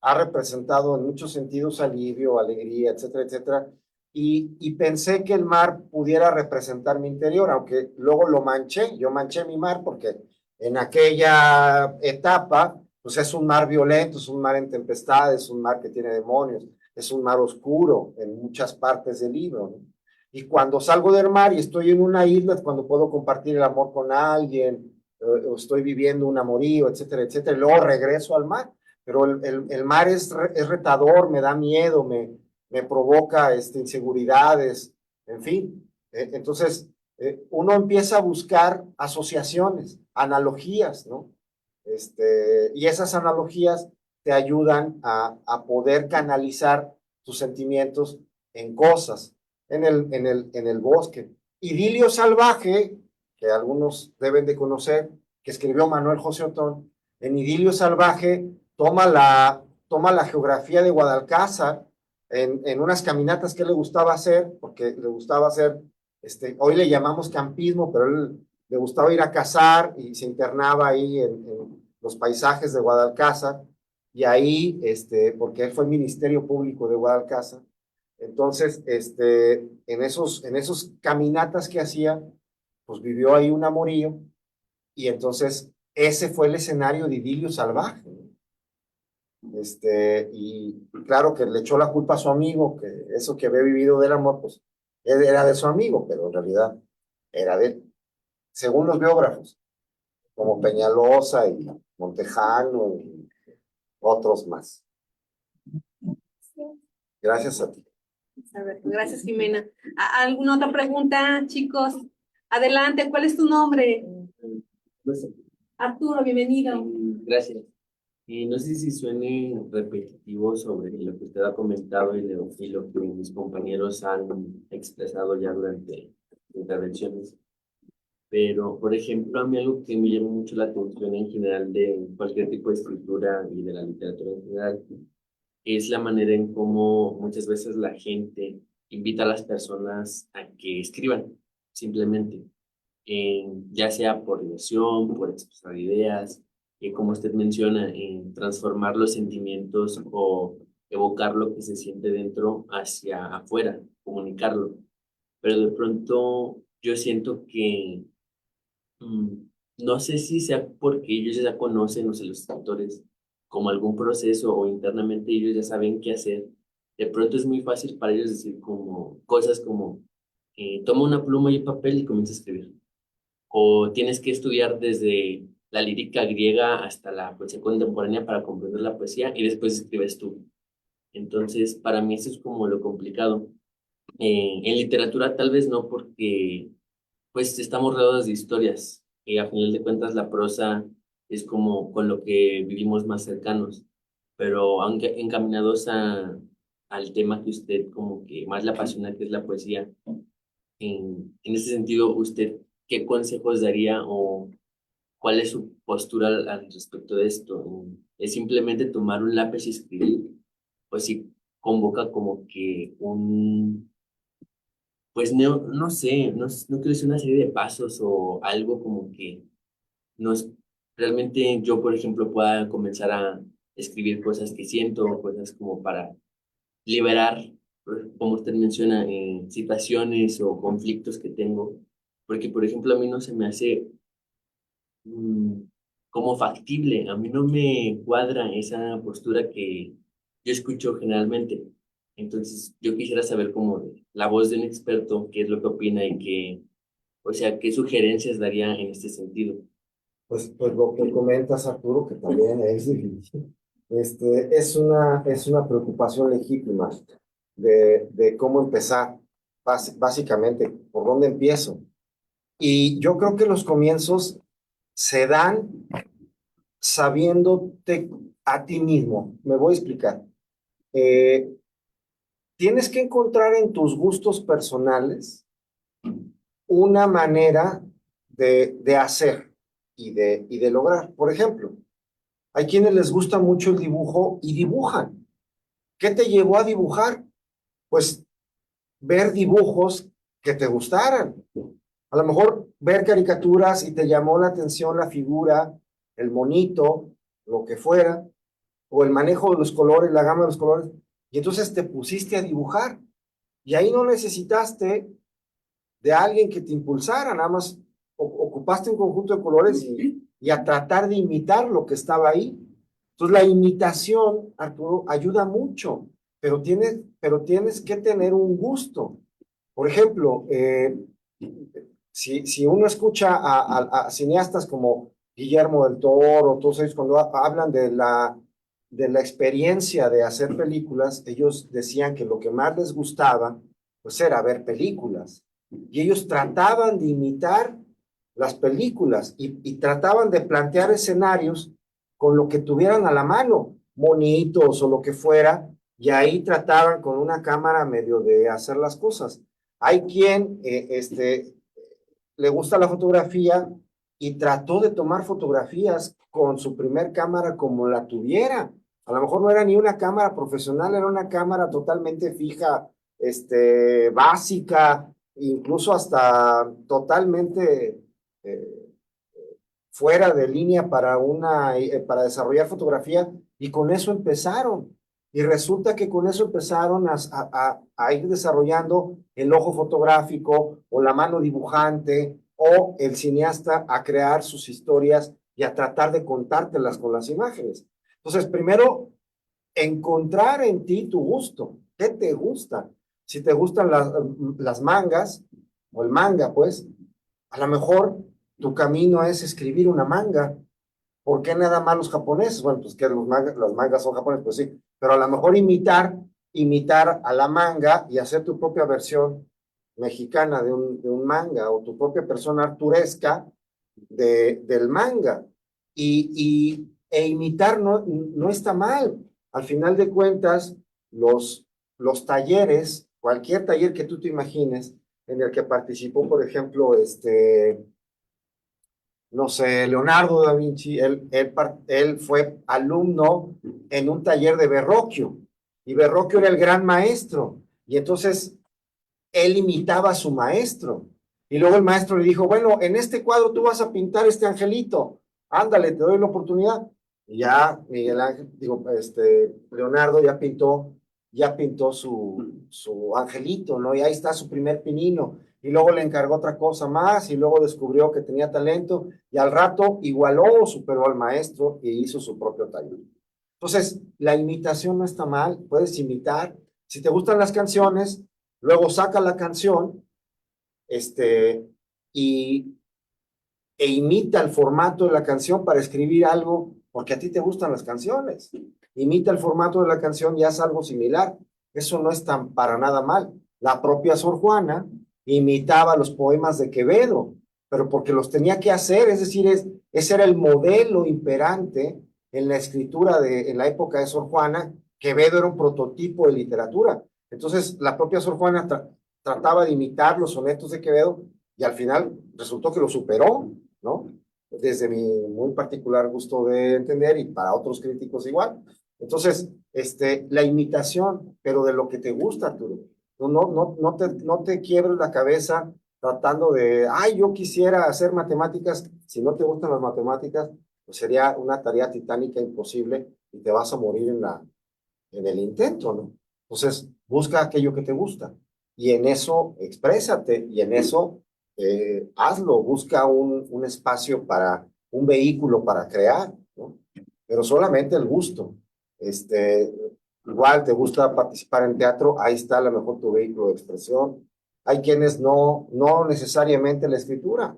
ha representado en muchos sentidos alivio, alegría, etcétera, etcétera. Y pensé que el mar pudiera representar mi interior, aunque luego lo manché. Yo manché mi mar porque en aquella etapa, pues es un mar violento, es un mar en tempestad, es un mar que tiene demonios, es un mar oscuro en muchas partes del libro, ¿no? Y cuando salgo del mar y estoy en una isla, es cuando puedo compartir el amor con alguien, o estoy viviendo un amorío, etcétera, etcétera, y luego regreso al mar. Pero el mar es retador, me da miedo, me provoca inseguridades, en fin. Entonces, uno empieza a buscar asociaciones, analogías, ¿no? Y esas analogías te ayudan a poder canalizar tus sentimientos en cosas, en el bosque. Idilio salvaje, que algunos deben de conocer, que escribió Manuel José Otón, en Idilio salvaje toma la geografía de Guadalcázar en unas caminatas que le gustaba hacer, porque le gustaba hacer, hoy le llamamos campismo, pero él le gustaba ir a cazar y se internaba ahí en los paisajes de Guadalcázar, y ahí, porque él fue Ministerio Público de Guadalcázar. Entonces, en esos caminatas que hacía, pues vivió ahí un amorío, y entonces ese fue el escenario de Idilio salvaje. Y claro que le echó la culpa a su amigo, que eso que había vivido del amor, pues era de su amigo, pero en realidad era de él, según los biógrafos, como Peñalosa y Montejano y otros más. Gracias a ti. A ver, gracias, Jimena. ¿Alguna otra pregunta, chicos? Adelante, ¿cuál es tu nombre? Arturo, bienvenido. Gracias. No sé si suene repetitivo sobre lo que usted ha comentado y lo que mis compañeros han expresado ya durante intervenciones, pero, por ejemplo, a mí algo que me llama mucho la atención en general de cualquier tipo de escritura y de la literatura en general es la manera en cómo muchas veces la gente invita a las personas a que escriban, simplemente, ya sea por emoción, por expresar ideas, como usted menciona, transformar los sentimientos o evocar lo que se siente dentro hacia afuera, comunicarlo. Pero de pronto yo siento que mm, no sé si sea porque ellos ya conocen, o sea, los escritores, como algún proceso o internamente ellos ya saben qué hacer. De pronto es muy fácil para ellos decir como cosas como, toma una pluma y un papel y comienza a escribir. O tienes que estudiar desde la lírica griega hasta la poesía contemporánea para comprender la poesía y después escribes tú. Entonces, para mí eso es como lo complicado. En literatura tal vez no, porque pues estamos rodeados de historias y a final de cuentas la prosa es como con lo que vivimos más cercanos, pero aunque encaminados al tema que usted como que más le apasiona, que es la poesía, en ese sentido, ¿usted qué consejos daría o cuál es su postura al respecto de esto? ¿Es simplemente tomar un lápiz y escribir? ¿O si convoca como que pues no sé, no quiero decir una serie de pasos o algo como que nos, realmente yo, por ejemplo, pueda comenzar a escribir cosas que siento, cosas como para liberar, como usted menciona, situaciones o conflictos que tengo? Porque, por ejemplo, a mí no se me hace mm, como factible, a mí no me cuadra esa postura que yo escucho generalmente. Entonces, yo quisiera saber como la voz de un experto, qué es lo que opina y qué, o sea, qué sugerencias daría en este sentido. Pues lo que comentas, Arturo, que también es difícil, es una preocupación legítima de cómo empezar, básicamente, por dónde empiezo. Y yo creo que los comienzos se dan sabiéndote a ti mismo. Me voy a explicar. Eh, Tienes que encontrar en tus gustos personales una manera de hacer y de lograr. Por ejemplo, hay quienes les gusta mucho el dibujo y dibujan. ¿Qué te llevó a dibujar? Pues ver dibujos que te gustaran. A lo mejor ver caricaturas y te llamó la atención la figura, el monito, lo que fuera, o el manejo de los colores, la gama de los colores, y entonces te pusiste a dibujar. Y ahí no necesitaste de alguien que te impulsara, nada más ocupaste un conjunto de colores y a tratar de imitar lo que estaba ahí. Entonces la imitación, Arturo, ayuda mucho, pero tienes que tener un gusto. Por ejemplo, si uno escucha a cineastas como Guillermo del Toro, todos ellos cuando hablan de la experiencia de hacer películas, ellos decían que lo que más les gustaba, pues era ver películas. Y ellos trataban de imitar las películas y trataban de plantear escenarios con lo que tuvieran a la mano, monitos o lo que fuera, y ahí trataban con una cámara medio de hacer las cosas. Hay quien le gusta la fotografía y trató de tomar fotografías con su primer cámara como la tuviera. A lo mejor no era ni una cámara profesional, era una cámara totalmente fija, básica, incluso hasta totalmente eh, fuera de línea para desarrollar fotografía, y con eso empezaron. Y resulta que con eso empezaron a ir desarrollando el ojo fotográfico o la mano dibujante o el cineasta a crear sus historias y a tratar de contártelas con las imágenes. Entonces, primero, encontrar en ti tu gusto. ¿Qué te gusta? Si te gustan las mangas o el manga, pues, a lo mejor tu camino es escribir una manga. ¿Por qué nada más los japoneses? Bueno, pues que los mangas son japoneses, pues sí, pero a lo mejor imitar a la manga y hacer tu propia versión mexicana de un manga o tu propia persona arturesca del manga. E imitar no está mal. Al final de cuentas, los talleres, cualquier taller que tú te imagines, en el que participó, por ejemplo, no sé, Leonardo da Vinci, él fue alumno en un taller de Verrocchio, y Verrocchio era el gran maestro, y entonces él imitaba a su maestro, y luego el maestro le dijo, bueno, en este cuadro tú vas a pintar este angelito, ándale, te doy la oportunidad, y ya Miguel Ángel, digo, Leonardo ya pintó su angelito, ¿no? Y ahí está su primer pinino, y luego le encargó otra cosa más, y luego descubrió que tenía talento, y al rato igualó o superó al maestro y hizo su propio taller. Entonces, la imitación no está mal, puedes imitar. Si te gustan las canciones, luego saca la canción, y, e imita el formato de la canción para escribir algo, porque a ti te gustan las canciones. Imita el formato de la canción y haz algo similar. Eso no es tan para nada mal. La propia Sor Juana imitaba los poemas de Quevedo, pero porque los tenía que hacer, es decir, ese era el modelo imperante en la escritura en la época de Sor Juana. Quevedo era un prototipo de literatura. Entonces, la propia Sor Juana trataba de imitar los sonetos de Quevedo y al final resultó que lo superó, ¿no? Desde mi muy particular gusto de entender y para otros críticos igual. Entonces, la imitación, pero de lo que te gusta, Arturo. No te quiebres la cabeza tratando de, ay, yo quisiera hacer matemáticas. Si no te gustan las matemáticas, pues sería una tarea titánica imposible y te vas a morir en el intento, ¿no? Entonces, busca aquello que te gusta y en eso exprésate y en eso hazlo, busca un espacio un vehículo para crear, ¿no? Pero solamente el gusto. Igual te gusta participar en teatro, ahí está a lo mejor tu vehículo de expresión. Hay quienes no necesariamente la escritura.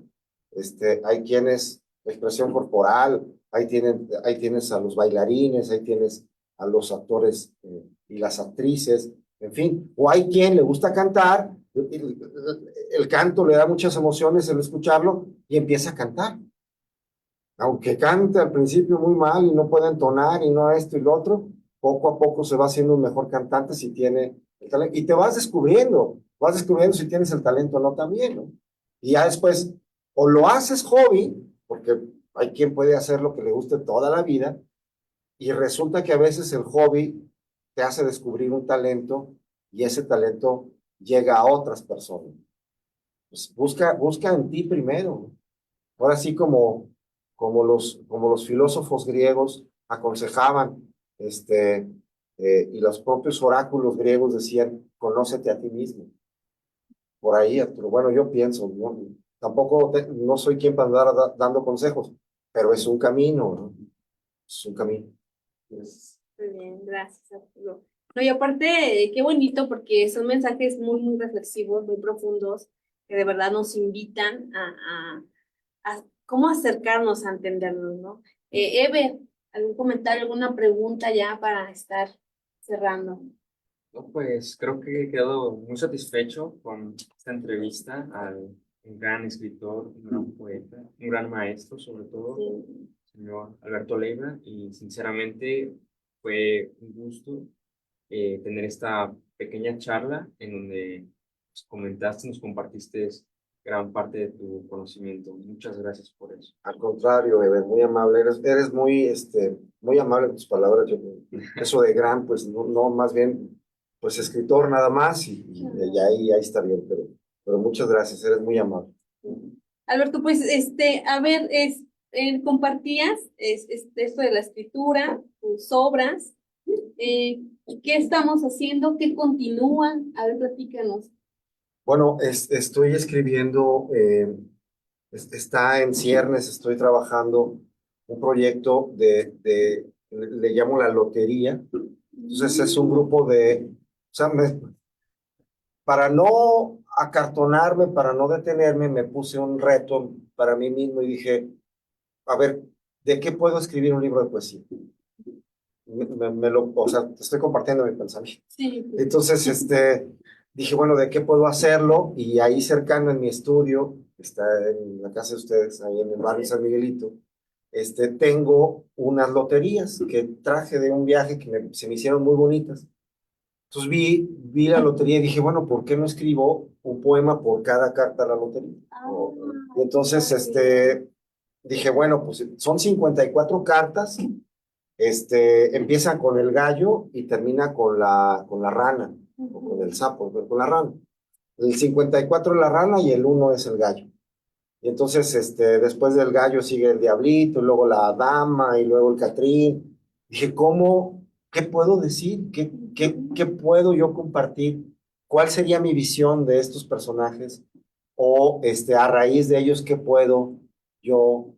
Hay quienes la expresión corporal, ahí tienes a los bailarines, ahí tienes a los actores y las actrices, en fin, o hay quien le gusta cantar, el canto le da muchas emociones el escucharlo y empieza a cantar. Aunque cante al principio muy mal y no pueda entonar y no esto y lo otro, poco a poco se va haciendo un mejor cantante si tiene el talento. Y te vas descubriendo si tienes el talento o no también, ¿no? Y ya después, o lo haces hobby, porque hay quien puede hacer lo que le guste toda la vida, y resulta que a veces el hobby te hace descubrir un talento y ese talento llega a otras personas. Pues busca en ti primero, ¿no? Ahora sí como los filósofos griegos aconsejaban, y los propios oráculos griegos decían, conócete a ti mismo. Por ahí, Arturo. Bueno, yo pienso, ¿no? Tampoco no soy quien para andar dando consejos, pero es un camino, ¿no? Es un camino. Muy bien, gracias, Arturo. No, y aparte, qué bonito porque son mensajes muy, muy reflexivos, muy profundos, que de verdad nos invitan a cómo acercarnos a entendernos, ¿no? Ever, ¿algún comentario, alguna pregunta ya para estar cerrando? No, pues creo que he quedado muy satisfecho con esta entrevista al un gran escritor, un gran poeta, un gran maestro, sobre todo, Sí. señor Alberto Leiva, y sinceramente fue un gusto tener esta pequeña charla en donde nos comentaste, nos compartiste gran parte de tu conocimiento. Muchas gracias por eso. Al contrario, Ever, muy amable. Eres muy amable en tus palabras. Eso de gran, pues no, más bien, pues escritor nada más y ahí está bien, pero muchas gracias, eres muy amable. Alberto, pues, a ver, compartías esto de la escritura, tus obras, ¿qué estamos haciendo? ¿Qué continúan? A ver, platícanos. Bueno, estoy escribiendo, está en ciernes, estoy trabajando un proyecto le llamo La Lotería. Entonces es un grupo o sea, para no acartonarme, para no detenerme, me puse un reto para mí mismo y dije, a ver, ¿de qué puedo escribir un libro de poesía? O sea, te estoy compartiendo mi pensamiento. Sí. Entonces, dije, bueno, ¿de qué puedo hacerlo? Y ahí cercano en mi estudio, está en la casa de ustedes, ahí en el barrio San Miguelito, tengo unas loterías que traje de un viaje que se me hicieron muy bonitas. Entonces vi la lotería y dije, bueno, ¿por qué no escribo un poema por cada carta de la lotería? Y entonces, dije, bueno, pues son 54 cartas, empieza con el gallo y termina con la rana, o con el sapo, pero con la rana. El 54 es la rana y el 1 es el gallo. Y entonces, después del gallo sigue el diablito, y luego la dama, y luego el Catrín. Dije, ¿qué puedo decir? ¿Qué puedo yo compartir? ¿Cuál sería mi visión de estos personajes o a raíz de ellos, ¿qué puedo yo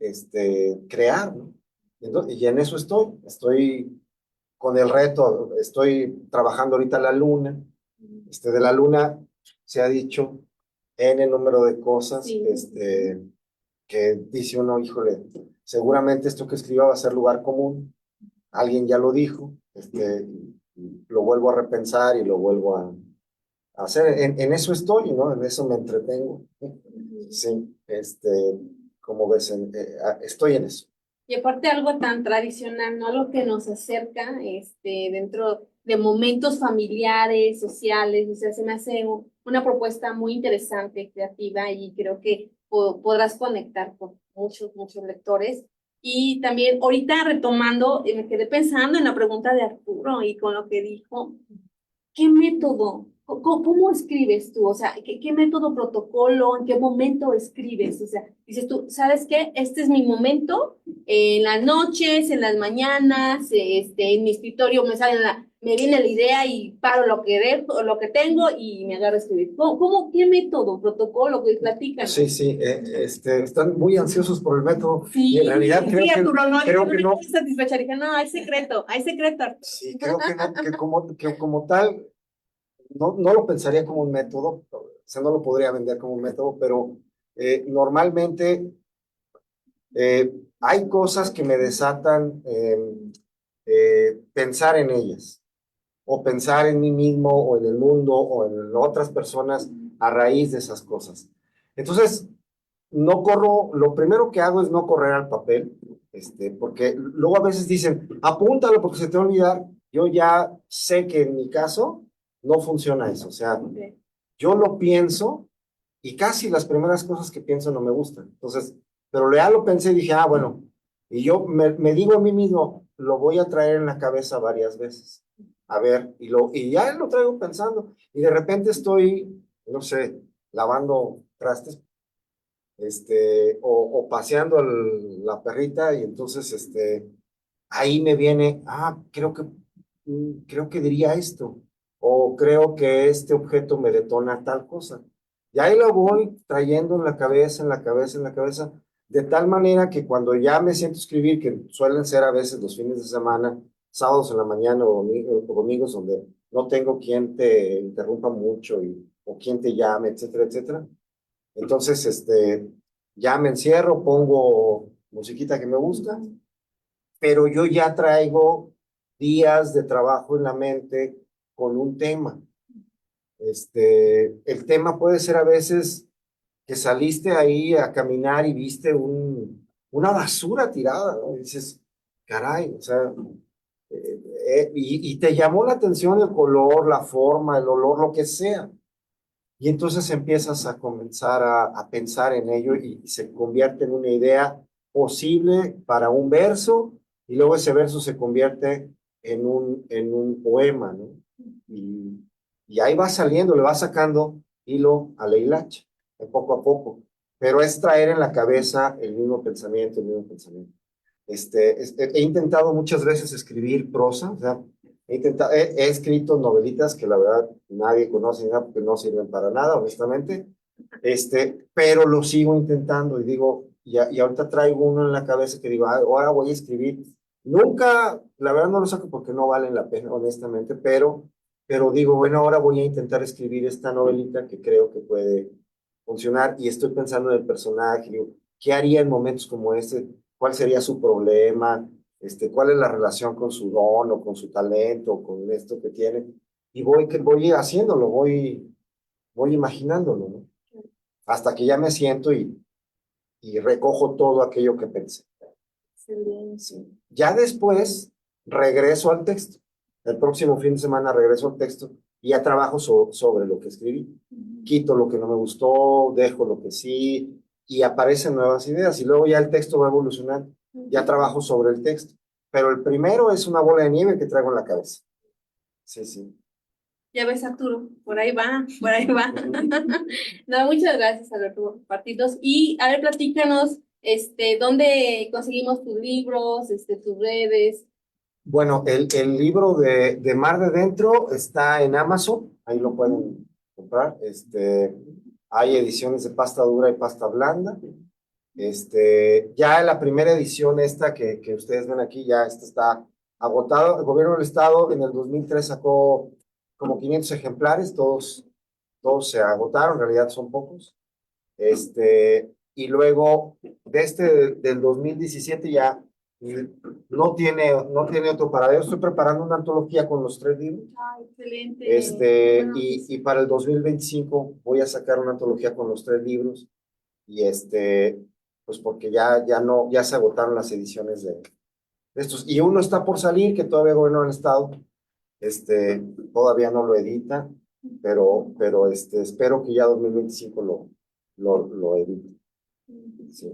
crear, ¿no? Y en eso estoy con el reto, estoy trabajando ahorita la luna, de la luna se ha dicho N número de cosas, Sí. Que dice uno, híjole, seguramente esto que escriba va a ser lugar común, alguien ya lo dijo, lo vuelvo a repensar y lo vuelvo a hacer, en eso estoy, ¿no? En eso me entretengo, sí, como ves, estoy en eso. Y aparte algo tan tradicional, ¿no? Algo que nos acerca, dentro de momentos familiares, sociales, o sea, se me hace una propuesta muy interesante, creativa, y creo que podrás conectar con muchos lectores. Y también, ahorita retomando, me quedé pensando en la pregunta de Arturo y con lo que dijo. ¿Qué método? ¿Cómo escribes tú? O sea, ¿qué método, protocolo? ¿En qué momento escribes? O sea, dices tú, ¿sabes qué? Este es mi momento, en las noches, en las mañanas, en mi escritorio me viene la idea y paro lo que tengo y me agarro a escribir. ¿Qué método, protocolo que platican? Sí, sí, están muy ansiosos por el método Sí, y en realidad sí, creo Arturo, no, creo yo que me no, quedé satisfecha. Dije, no, hay secreto, Arturo. sí, creo que no, que como tal, no lo pensaría como un método, o sea, no lo podría vender como un método, pero normalmente hay cosas que me desatan pensar en ellas, o pensar en mí mismo, o en el mundo, o en otras personas a raíz de esas cosas. Entonces, no corro, lo primero que hago es no correr al papel, porque luego a veces dicen, apúntalo porque se te va a olvidar. Yo ya sé que en mi caso no funciona eso, o sea, Ok. yo lo pienso y casi las primeras cosas que pienso no me gustan. Entonces, pero ya lo pensé y dije, ah, bueno, y yo me digo a mí mismo, lo voy a traer en la cabeza varias veces. A ver, y ya lo traigo pensando. Y de repente estoy, no sé, lavando trastes, o paseando la perrita, y entonces, ahí me viene, creo que diría esto, o creo que este objeto me detona tal cosa. Y ahí lo voy trayendo en la cabeza, en la cabeza, en la cabeza, de tal manera que cuando ya me siento a escribir, que suelen ser a veces los fines de semana, sábados en la mañana o domingos, donde no tengo quien te interrumpa mucho o quien te llame, etcétera, etcétera. Entonces, ya me encierro, pongo musiquita que me gusta, pero yo ya traigo días de trabajo en la mente con un tema. El tema puede ser a veces que saliste ahí a caminar y viste una basura tirada, ¿no? Y dices, caray, o sea, y te llamó la atención el color, la forma, el olor, lo que sea. Y entonces empiezas a comenzar a pensar en ello y se convierte en una idea posible para un verso, y luego ese verso se convierte en un poema, ¿no? Y, y ahí va saliendo, le va sacando hilo a la hilacha, poco a poco. Pero es traer en la cabeza el mismo pensamiento, el mismo pensamiento. He intentado muchas veces escribir prosa, o sea, he escrito novelitas que la verdad nadie conoce, nada, porque no sirven para nada, honestamente, pero lo sigo intentando y digo, y ahorita traigo uno en la cabeza que digo, ahora voy a escribir. Nunca, la verdad no lo saco porque no valen la pena, honestamente, pero digo, bueno, ahora voy a intentar escribir esta novelita que creo que puede funcionar, y estoy pensando en el personaje, digo, ¿qué haría en momentos como este? ¿Cuál sería su problema? ¿Cuál es la relación con su don o con su talento o con esto que tiene? Y voy haciéndolo, voy imaginándolo, ¿no? Hasta que ya me siento y recojo todo aquello que pensé. Excelente. Sí. Ya después regreso al texto. El próximo fin de semana regreso al texto y ya trabajo sobre lo que escribí. Quito lo que no me gustó, dejo lo que sí, y aparecen nuevas ideas, y luego ya el texto va evolucionando. Ya trabajo sobre el texto. Pero el primero es una bola de nieve que traigo en la cabeza. Sí, sí. Ya ves, Arturo, por ahí va, por ahí va. No, muchas gracias, Alberto, por compartirlos. Y a ver, platícanos, ¿dónde conseguimos tus libros, tus redes? Bueno, el libro de Mar de Dentro está en Amazon, ahí lo pueden comprar. Hay ediciones de pasta dura y pasta blanda. Ya la primera edición esta que ustedes ven aquí, ya esta está agotado. El gobierno del estado en el 2003 sacó como 500 ejemplares, todos se agotaron, en realidad son pocos. Y luego del 2017 ya no tiene otro paradero. Estoy preparando una antología con los 3 libros. Ay, excelente. Bueno, Y para el 2025 voy a sacar una antología con los 3 libros. Y pues porque ya se agotaron las ediciones de estos. Y uno está por salir, que todavía el gobierno del estado, todavía no lo edita, pero espero que ya 2025 lo edite. Sí.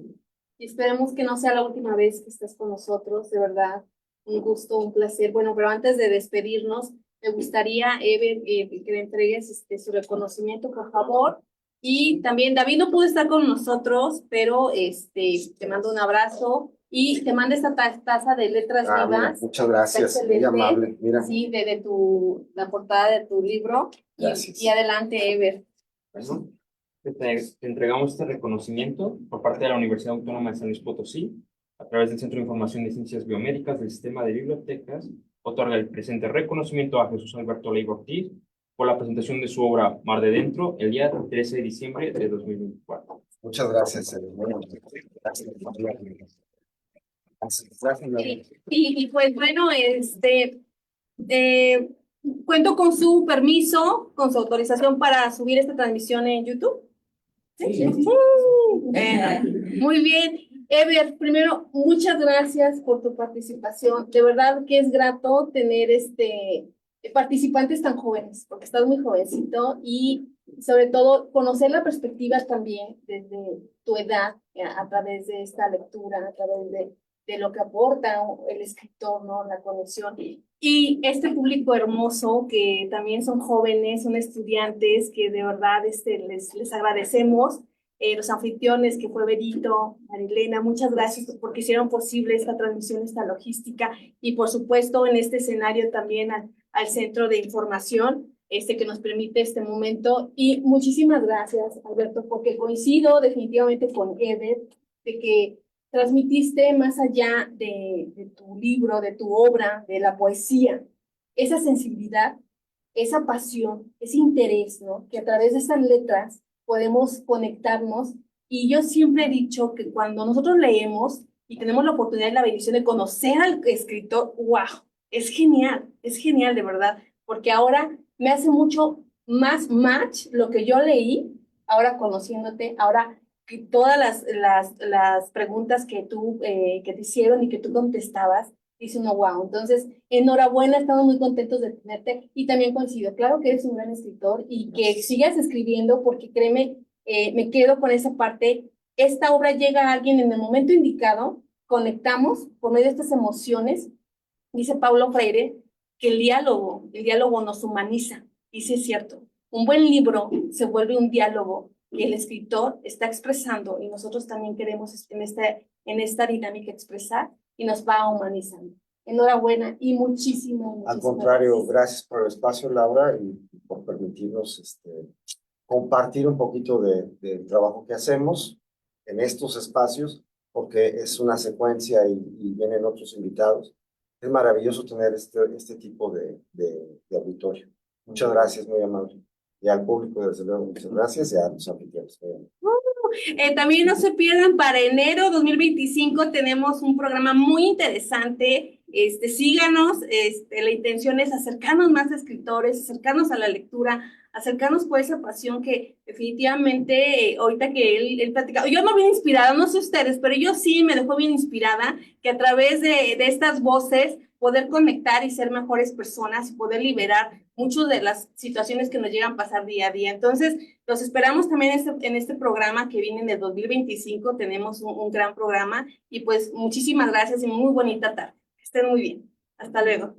y esperemos que no sea la última vez que estés con nosotros, de verdad, un gusto, un placer. Bueno, pero antes de despedirnos, me gustaría, Ever, que le entregues su reconocimiento, por favor. Y también David no pudo estar con nosotros, pero te mando un abrazo y te mando esta taza de letras Mira, vivas. muchas gracias, Está muy excelente. amable. Mira. Sí, la portada de tu libro. Gracias. Y adelante, Ever. Bueno, te entregamos este reconocimiento por parte de la Universidad Autónoma de San Luis Potosí, a través del Centro de Información de Ciencias Biomédicas del Sistema de Bibliotecas. Otorga el presente reconocimiento a Jesús Alberto Leiva Ortiz por la presentación de su obra Mar de Dentro el día 13 de diciembre de 2024. Muchas gracias. Y pues bueno, cuento con su permiso, con su autorización para subir esta transmisión en YouTube. Sí. Muy bien. Ever, primero, muchas gracias por tu participación. De verdad que es grato tener participantes tan jóvenes, porque estás muy jovencito y sobre todo conocer la perspectiva también desde tu edad a través de esta lectura, a través de lo que aporta el escritor, ¿no? La conexión. Y este público hermoso que también son jóvenes, son estudiantes, que de verdad les agradecemos. Los anfitriones, que fue Berito, Marilena, muchas gracias porque hicieron posible esta transmisión, esta logística, y por supuesto en este escenario también al Centro de Información, que nos permite este momento. Y muchísimas gracias, Alberto, porque coincido definitivamente con Ever, de que transmitiste más allá de tu libro, de tu obra, de la poesía, esa sensibilidad, esa pasión, ese interés, ¿no? Que a través de estas letras podemos conectarnos. Y yo siempre he dicho que cuando nosotros leemos y tenemos la oportunidad y la bendición de conocer al escritor, ¡wow! Es genial de verdad, porque ahora me hace mucho más match lo que yo leí, ahora conociéndote, ahora que todas las preguntas que te hicieron y que tú contestabas, dice uno, wow. Entonces, enhorabuena, estamos muy contentos de tenerte y también coincido, claro que eres un gran escritor y que sigas escribiendo porque créeme, me quedo con esa parte. Esta obra llega a alguien en el momento indicado, conectamos por medio de estas emociones. Dice Paulo Freire que el diálogo nos humaniza. Y sí es cierto, un buen libro se vuelve un diálogo que el escritor está expresando y nosotros también queremos en esta dinámica expresar y nos va humanizando. Enhorabuena y muchísimas Al contrario, gracias por el espacio, Laura, y por permitirnos compartir un poquito del trabajo que hacemos en estos espacios, porque es una secuencia y vienen otros invitados. Es maravilloso tener este tipo de auditorio. Muchas gracias, muy amable. Y al público, desde luego, muchas gracias, y a los anfitriones. También no se pierdan, para enero 2025 tenemos un programa muy interesante. Síganos, la intención es acercarnos más a escritores, acercarnos a la lectura, acercarnos por esa pasión que definitivamente, ahorita que él platicaba, yo me había inspirado, no sé ustedes, pero yo sí me dejó bien inspirada, que a través de estas voces poder conectar y ser mejores personas y poder liberar muchas de las situaciones que nos llegan a pasar día a día. Entonces, los esperamos también en este programa que viene en el 2025. Tenemos un gran programa y pues muchísimas gracias y muy bonita tarde. Que estén muy bien. Hasta luego.